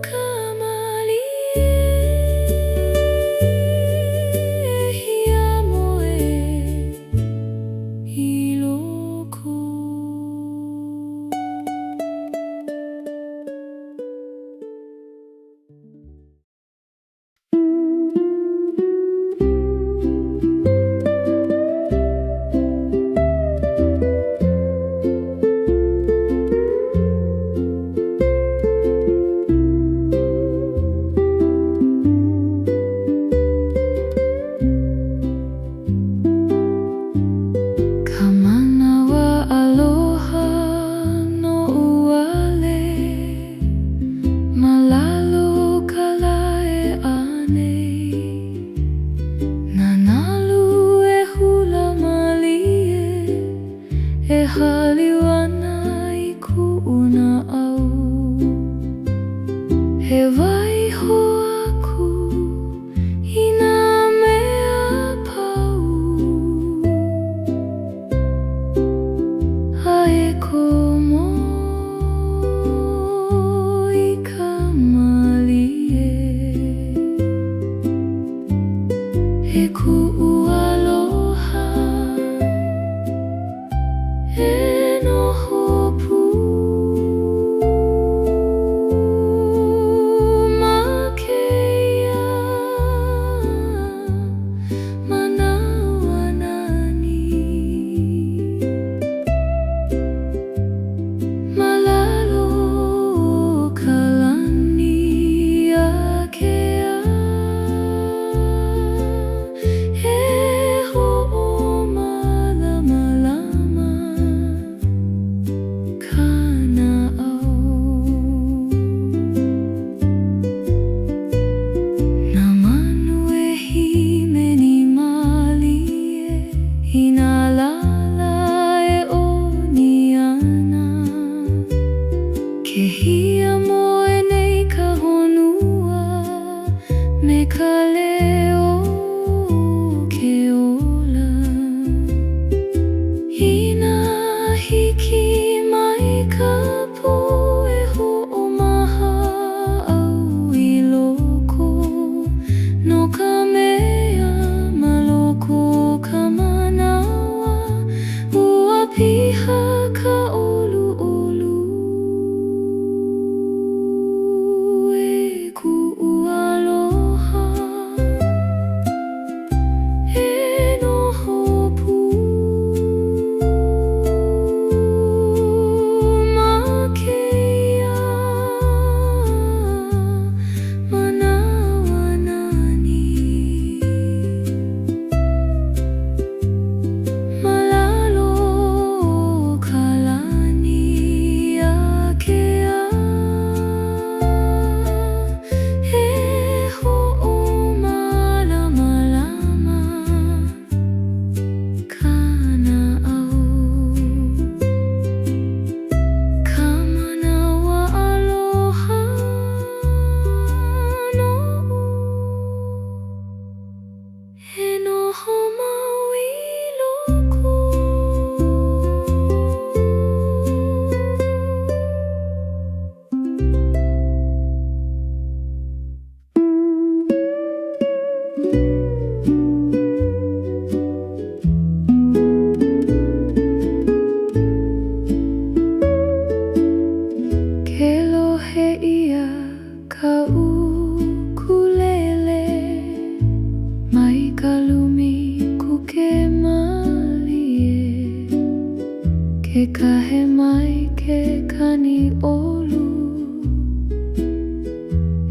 ka malie e hiamoe I loko ka Manawa aloha Noʻu ale ma lalo ka lae ʻanei na nalu e hula malie e haliwana I kuʻu naʻau he waiho aku I nā mea pau a e komo I ka malie e kuʻu aloha e noho pu ma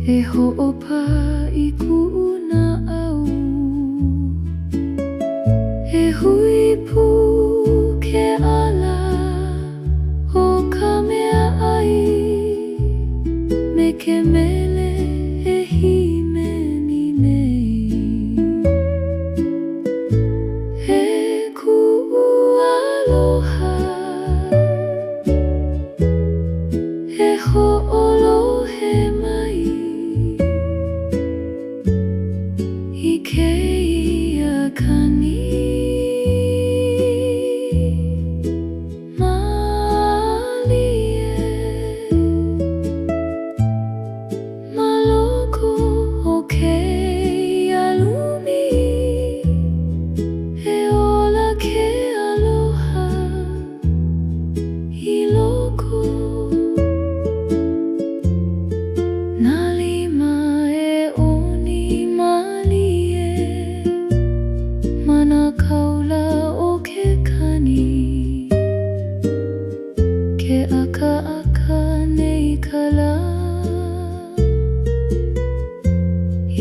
E hoʻopa I kuʻu naʻau E hui pu ke ala o ka mea ai Me ke mele e himeni nei E kuʻu aloha E hoʻolohe mai I kēia kani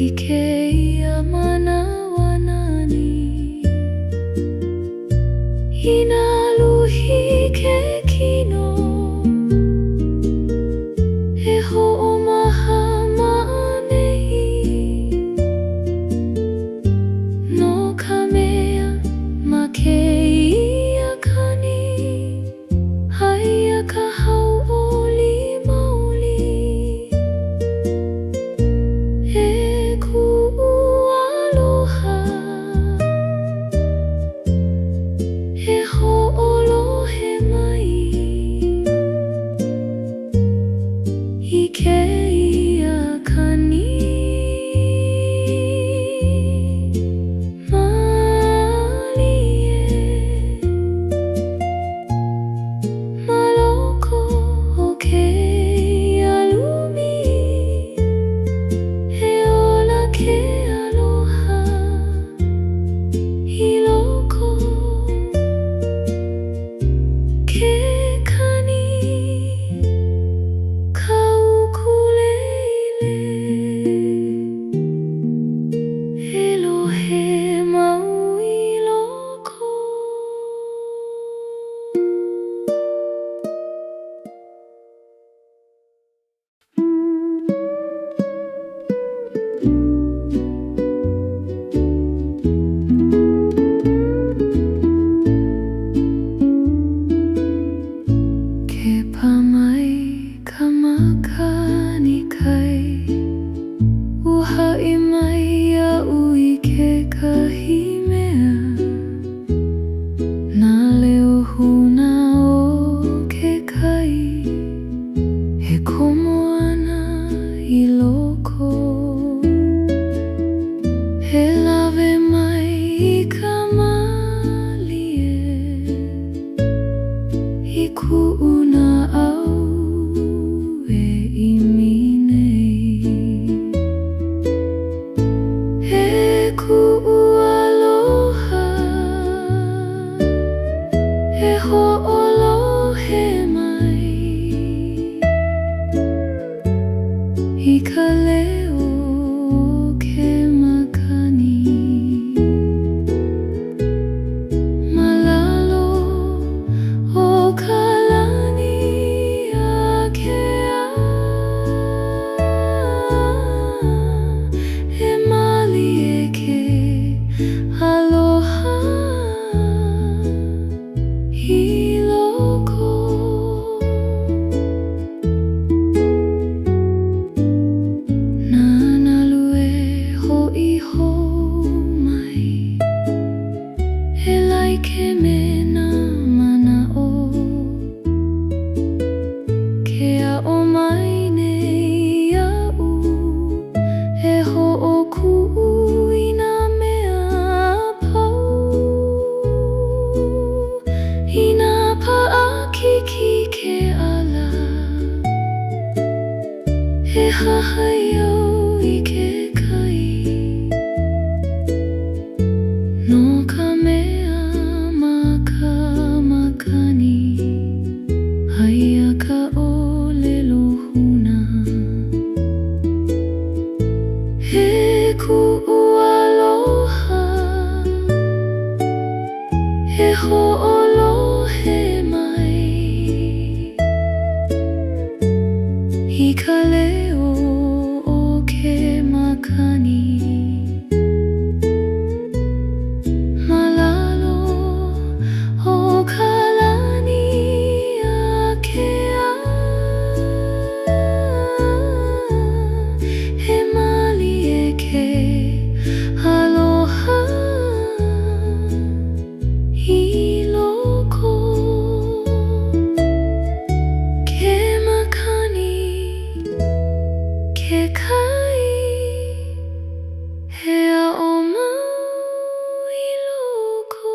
I kēia Manawa nani I Nalu hi ke kino E Hoʻomaha maʻanehi No ka mea ma kēia kani Haia ka hauʻoli maoli Makani Kai Uhaʻi mai iaʻu I kekahi mea Nā leo huna o ke kai He komo ana I loko He lawe mai I ka malie I kuʻu naʻau Kuʻu aloha E hoʻolohe mai I ka leo o ke makani Ma lalo o ka lani a kēia E mali e ke Aloha I loko Nā nalu e hoʻiho mai E laike me nā manaʻo Ke aʻo mai nei iaʻu E hoʻokuʻu I nā mea pau I nā paʻakiki ke ala E hahai au I ke kai No ka mea ma ka makani Haia ka ʻōlelo huna kuʻu aloha e hoʻolohe mai I ka leo o ke makani malalo o ka lani a kēia he mali e ke aloha I loko ke makani ke kai he aʻo mau I loko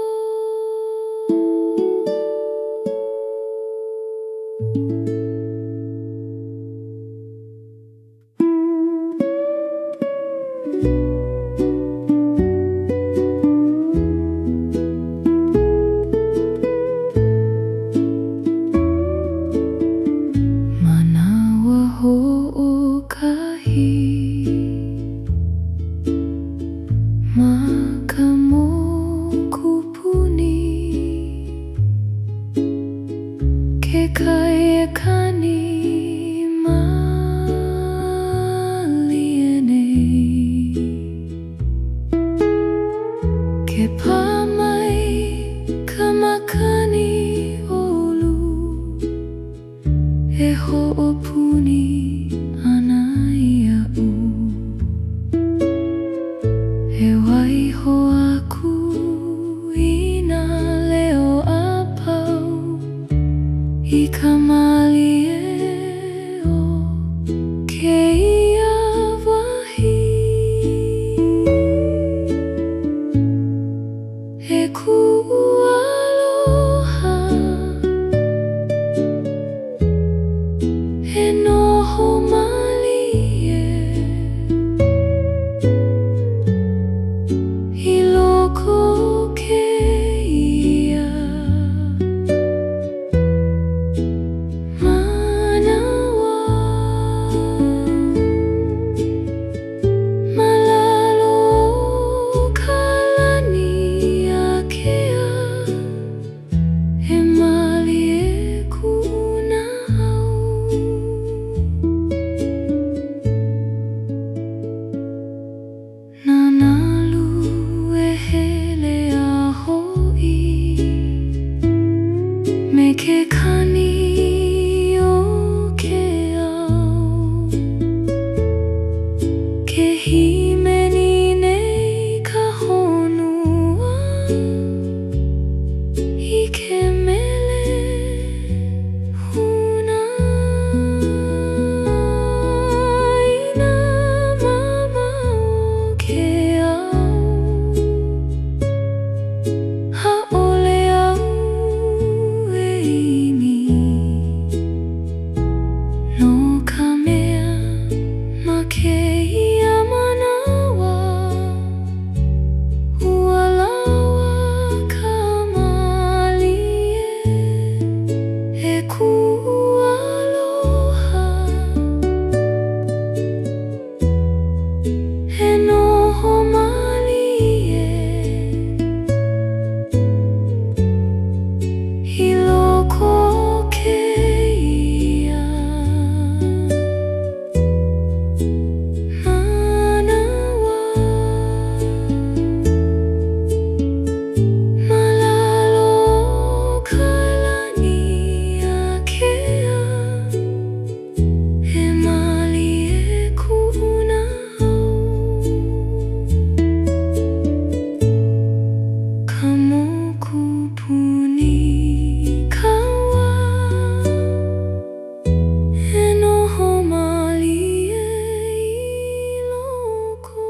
Manawa hoʻokahi ma ka mokupuni ke kai e kani mali nei ke pā mai ka makani olu e hoʻopuni ana ia'u e waiho aku I nā leo apau I ka mali e o kēia wahi e kuʻu aloha e noho mali e I loko kēia Manawa malalo o ka lani a kēia he mali e kuʻunau Nā nalu e hele a hoʻi me ke kani o ke ao ke himeni nei ka honua I ke mele huna I nā mama o ke ao ʻaʻole au e imi no ka mea ma kēia manawa ua lawa ka mali e kuʻu aloha e noho mali I loko kēia Manawa malalo o ka lani a kēia he mali e kuʻunau ka mokupuni kaua e noho mali e I loko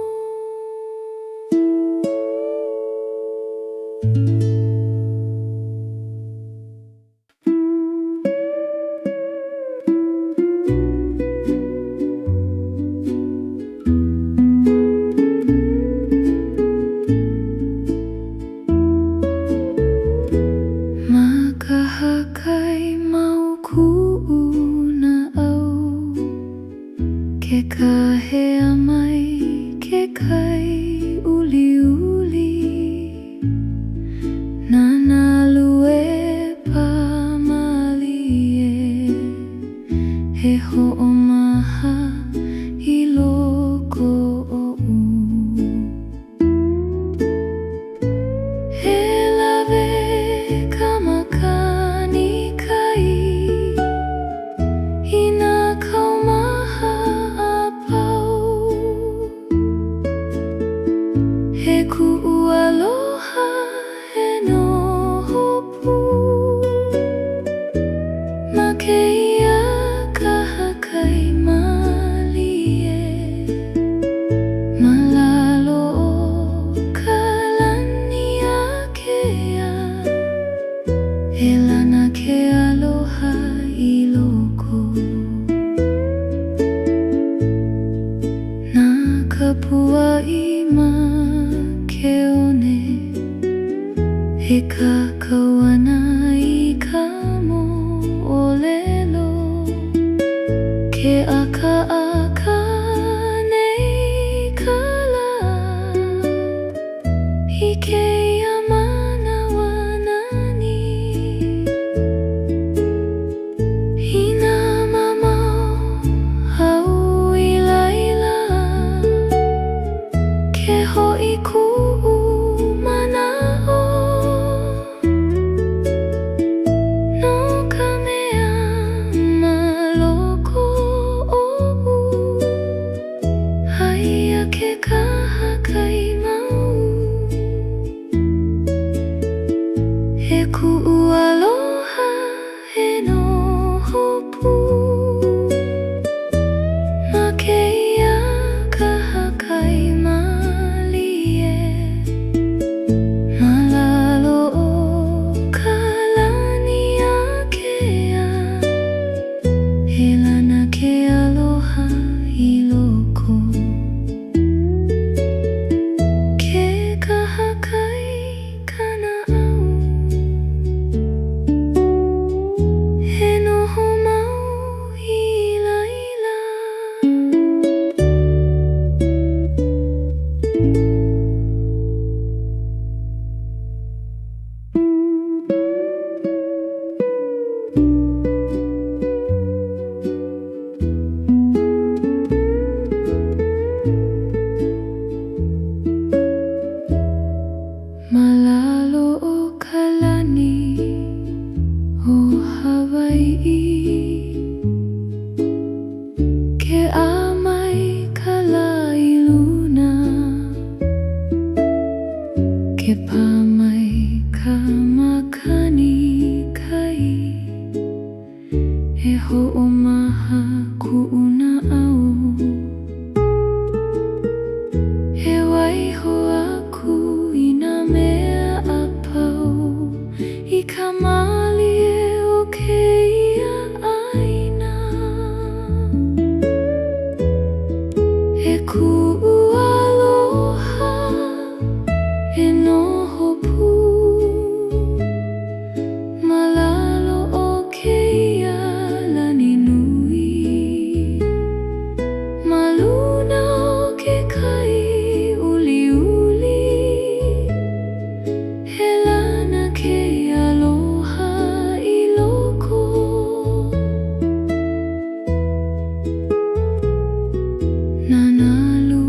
ma kahakai mau kuʻu naʻau ke kahea mai ke kai uli uli na nalu e pamali e he hoʻomaha I loko oʻu he lawe ka makani kai I nā kaumaha a pau he kuʻu aloha he noho pū ma kēia kahakai mali e ma lalo o ka lani a kēia e lana ke aloha I loko nā kapua I ma ke one he kakauana I ka moʻolelo ke aka nei ka lā I kēia Manawa nani I nā mamau hau I laila ke hoʻi kuʻu manaʻo no ka mea ma loko oʻu haia ke kahakai mau he kuʻu aloha he noho pū ma kēia kahakai mali e ma lalo o ka lani a kēia he lana ke aloha I loko ke kahakai ka naʻau he noho mau I laila Malalo o ka lani o Hawaiʻi ke ʻamai ka lā I luna ke pāmai ka makani kai e hoʻomaha kuʻu naʻau he waiho aku I nā mea a pau I ka mali e o kēia ʻaina he kuʻu aloha he noho pū ma lalo o kēia lani nui ma luna o ke kai uli uli he lana ke aloha I loko na nalu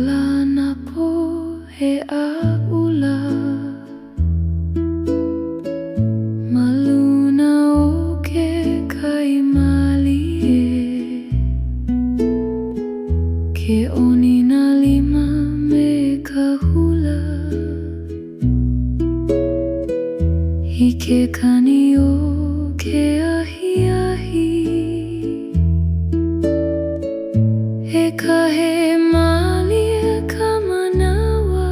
Lā Napoo he aula maluna o ke kai malie ke oni na lima me ka hula I ke kani o ke ahi he ka he malie ka manawa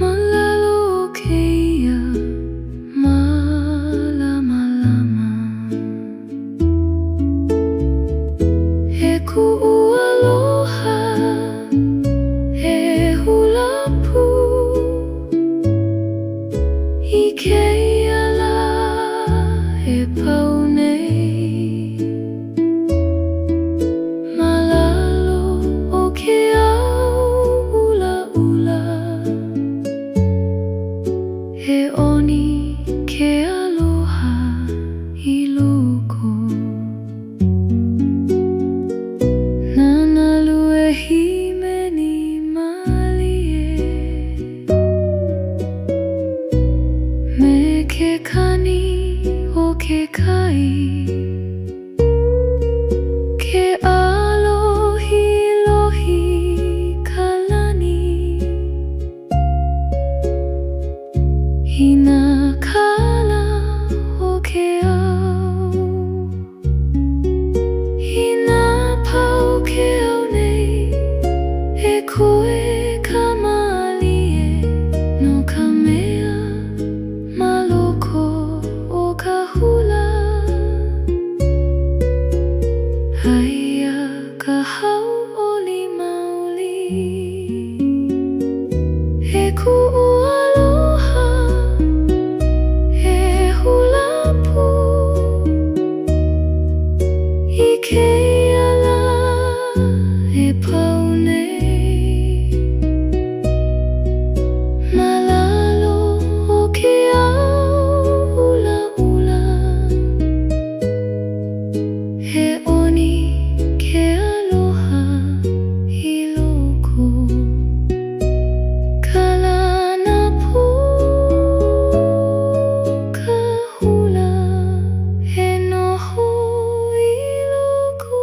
malalo o kēia malama he kuʻu aloha he hula pū I kēia la he pau nei malalo o ke au ula ula he oni ke aloha I loko na nalu e himeni malie me ke kani o ke kai ke alohi lohi ka lani Hina kala o ke au Hina pau ke au nei e koe ka malie no ka mea maloko o ka hula Haia ka hau oli maoli he kuʻu aloha he hula pū I kēia la he pau nei malalo o ke au ula ula he oni ke aloha I loko ka Lā Napoo ka hula he noho I loko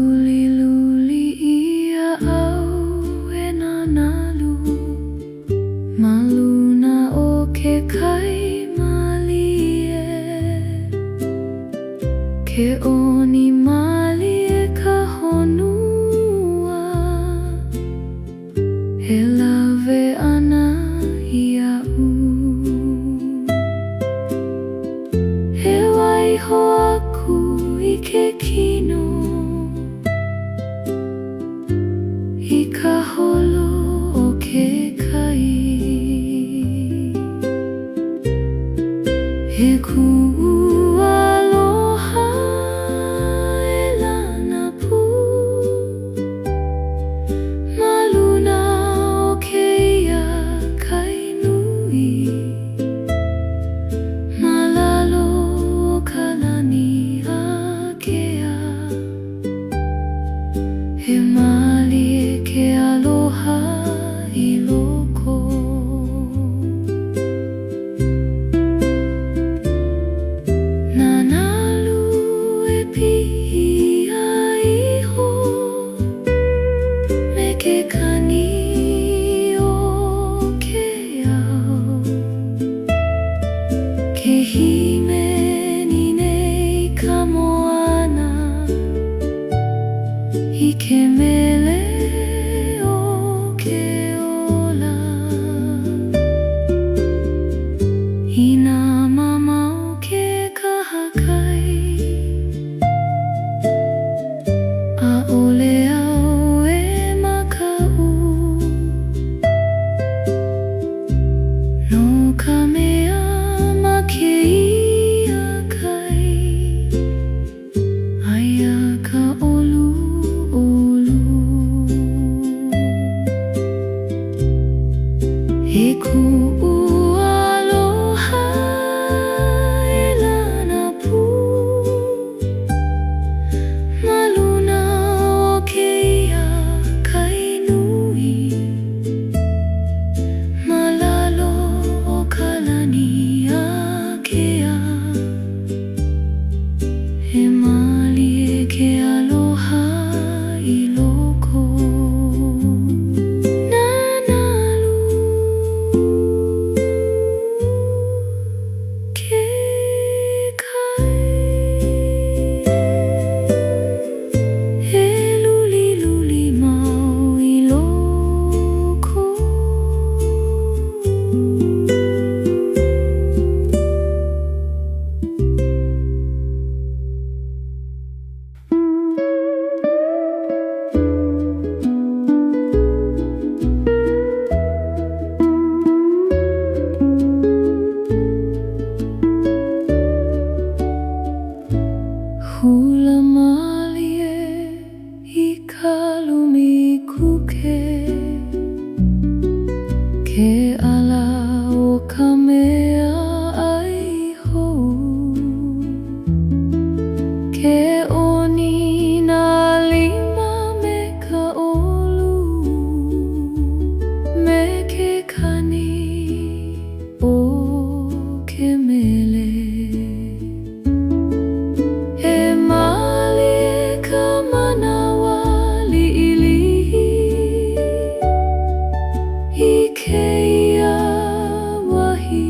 Luliluli ia au e nā Nalu maluna o ke kai malie ke oni malie ka honua he lawe ana I a'u he waiho aku I ke kino I ka holo o ke kai he kuʻu aloha e Lā Napoo maluna o kēia kai nui malalo o ka lani a kēia he malie ke aloha I loko na nalu e pihi a iho me ke kani o ke au ke himeni nei ka moana malie I ka lumi kuke Ke ala o ka mea ai hou Ke oni nā lima me ka olu Me ke kani o ke mele E malie ka manawa liʻiliʻi I kēia wahi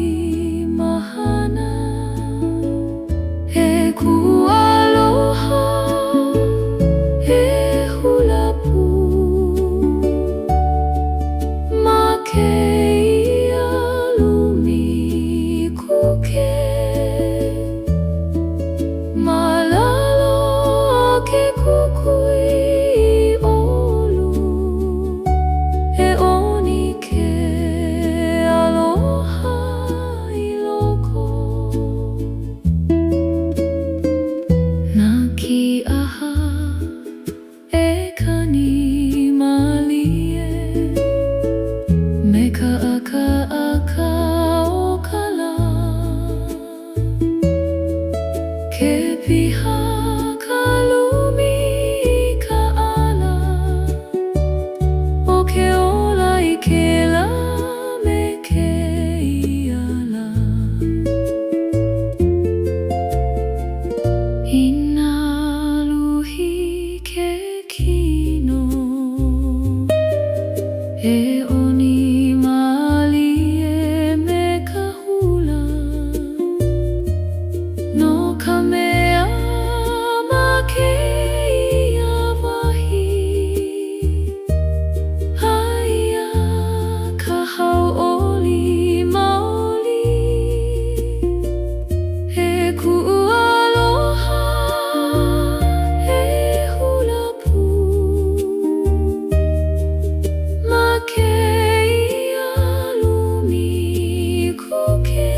mahana E aloha E hula pū Ma kēia lumi kuke Ma lalo ke kukui olu E oni ke aloha I loko Na ki aha e kani malie Me ka aka o ka lā Ke piha ka lumi I ka ala O ke ola I ke lā me kēia lā I Nalu hi ke kino E oni malie me ka hula No ka mea ma kēia wahi Haia ka hauʻoli maoli E aloha E hula pū Ma kēia lumi kuke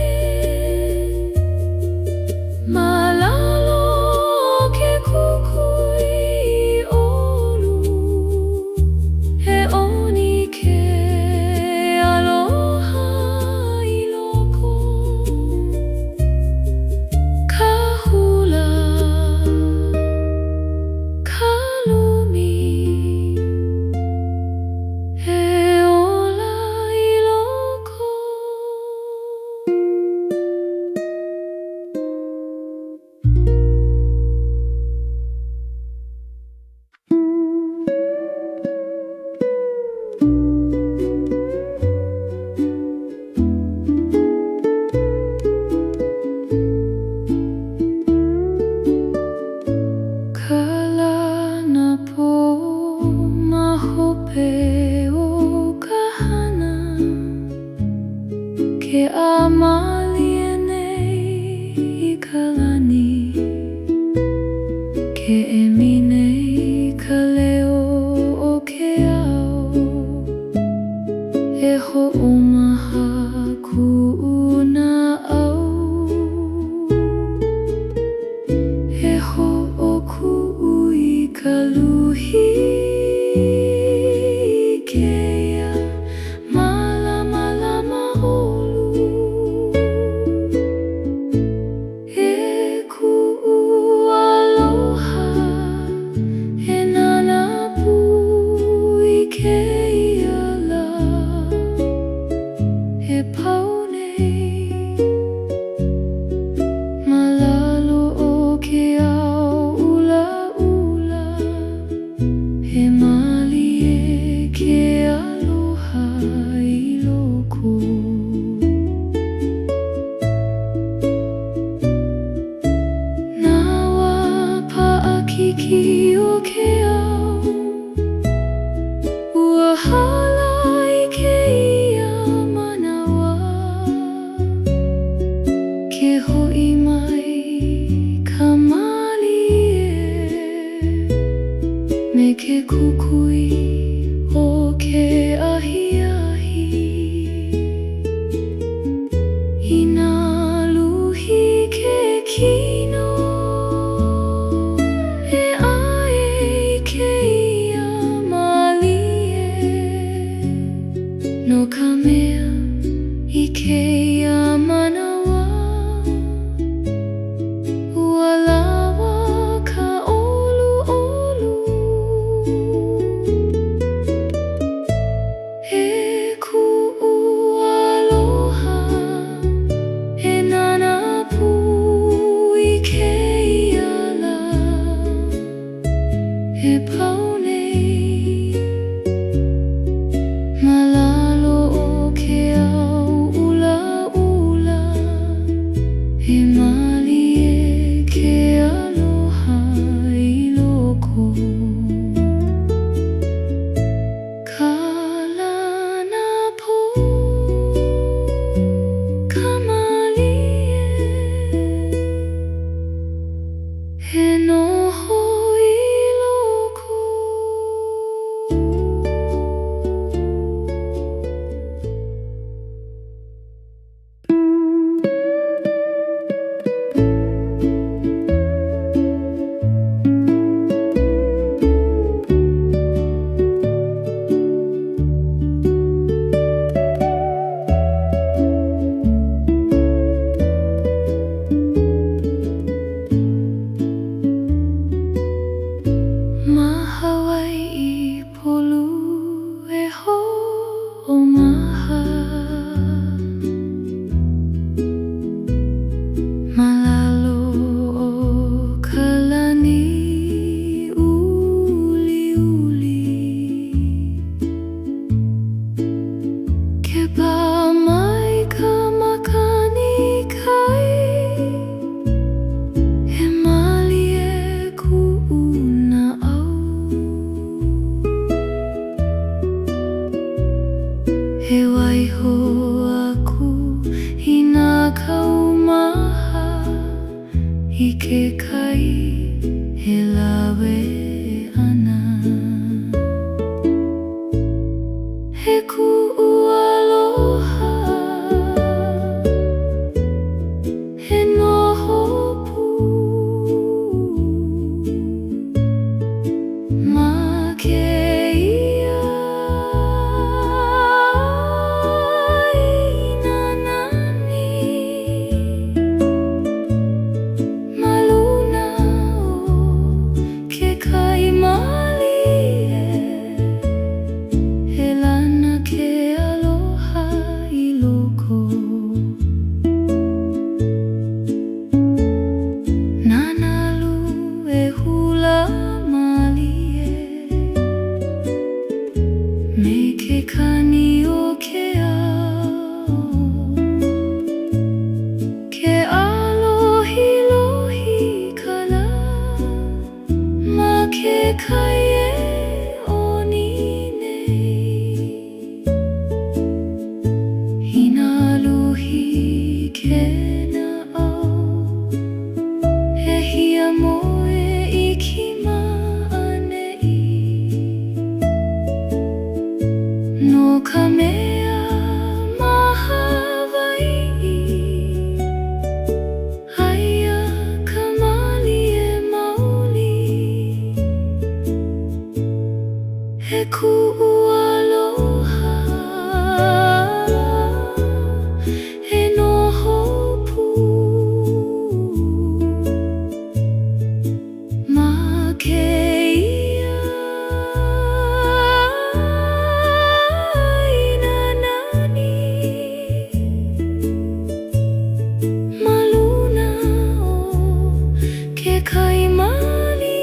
Ma lalo ke kukui olu E oni ke aloha I loko Ka hula Ka lumi E ola I loko Ka Lā Napoo ma hope o ka hana Ke malie nei I ka lani Ke nei ka leo o ke ao E hoʻomaha kuʻu naʻau E hoʻokuʻu I ka luhi I kēia malama olu E kuʻu aloha E Lā Napoo I kēia lā E pau nei Ma lalo o ke ao ula ula E malie ke aloha I loko Nawa paʻakiki o ke ao Ua hala I kēia manawa Ke hoʻi mai ka malie Me ke kukui o ke ahi I Nalu hi ke kino E e pau nei malalo o ke au ula ula e mali e ke aloha I loko ka Lā Napoo ka mali he noho I loko ma Hawaiʻi Polū e Hoʻomaha ma lalo o ka Lani uliuli ke pā mai ka Makani Kai he mali e kuʻu naʻau he waiho aku I nā kaumaha I ke kai he lawe ana he kuʻu aloha he noho pū ma kēia I nani ma luna o ke kai mali he lana ke aloha I loko Nalu e hula mali me ke kani o ke ao ke alohi lohi kala ma ke kai oni nei I nā luhi ke naʻau he hia moe I ki maʻanei no ka mea ma Hawaiʻi aia ka mali e maoli he kuʻu aloha he noho pū ma kēia I nani ma luna o ke kai mali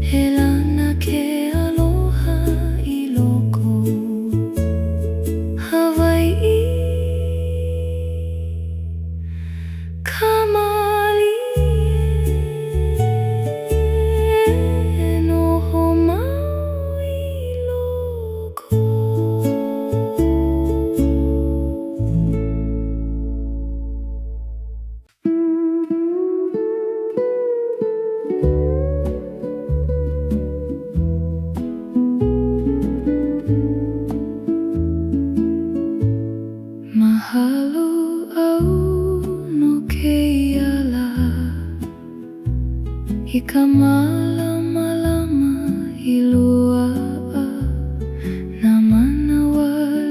he lana ke aloha I loko Hawaiʻi ka mali e noho mau I loko Mahalo au no kēia lā I ka malama lama I lua nā Manawa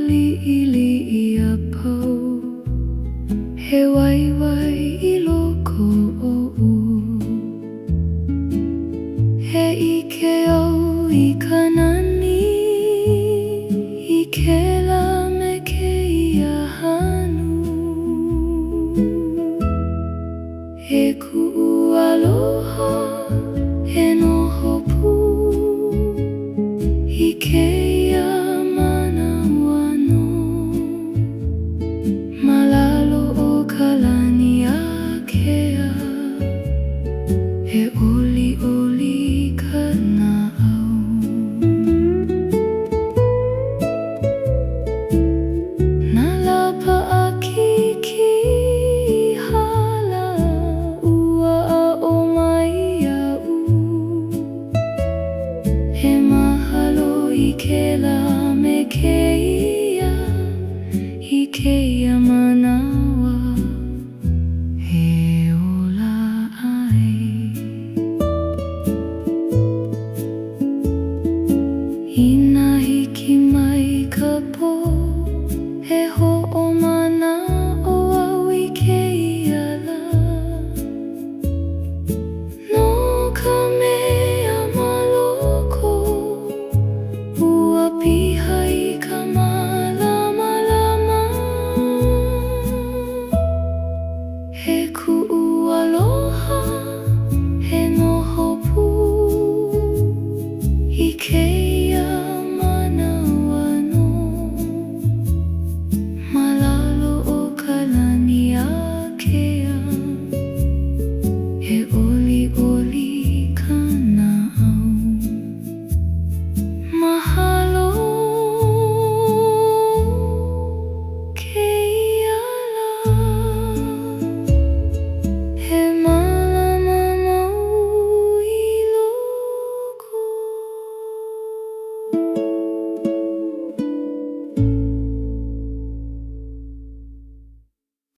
liʻiliʻi a pau he waiwai I loko oʻu he ike au I ka nani I ke la me kēia hanu e kuʻu aloha リ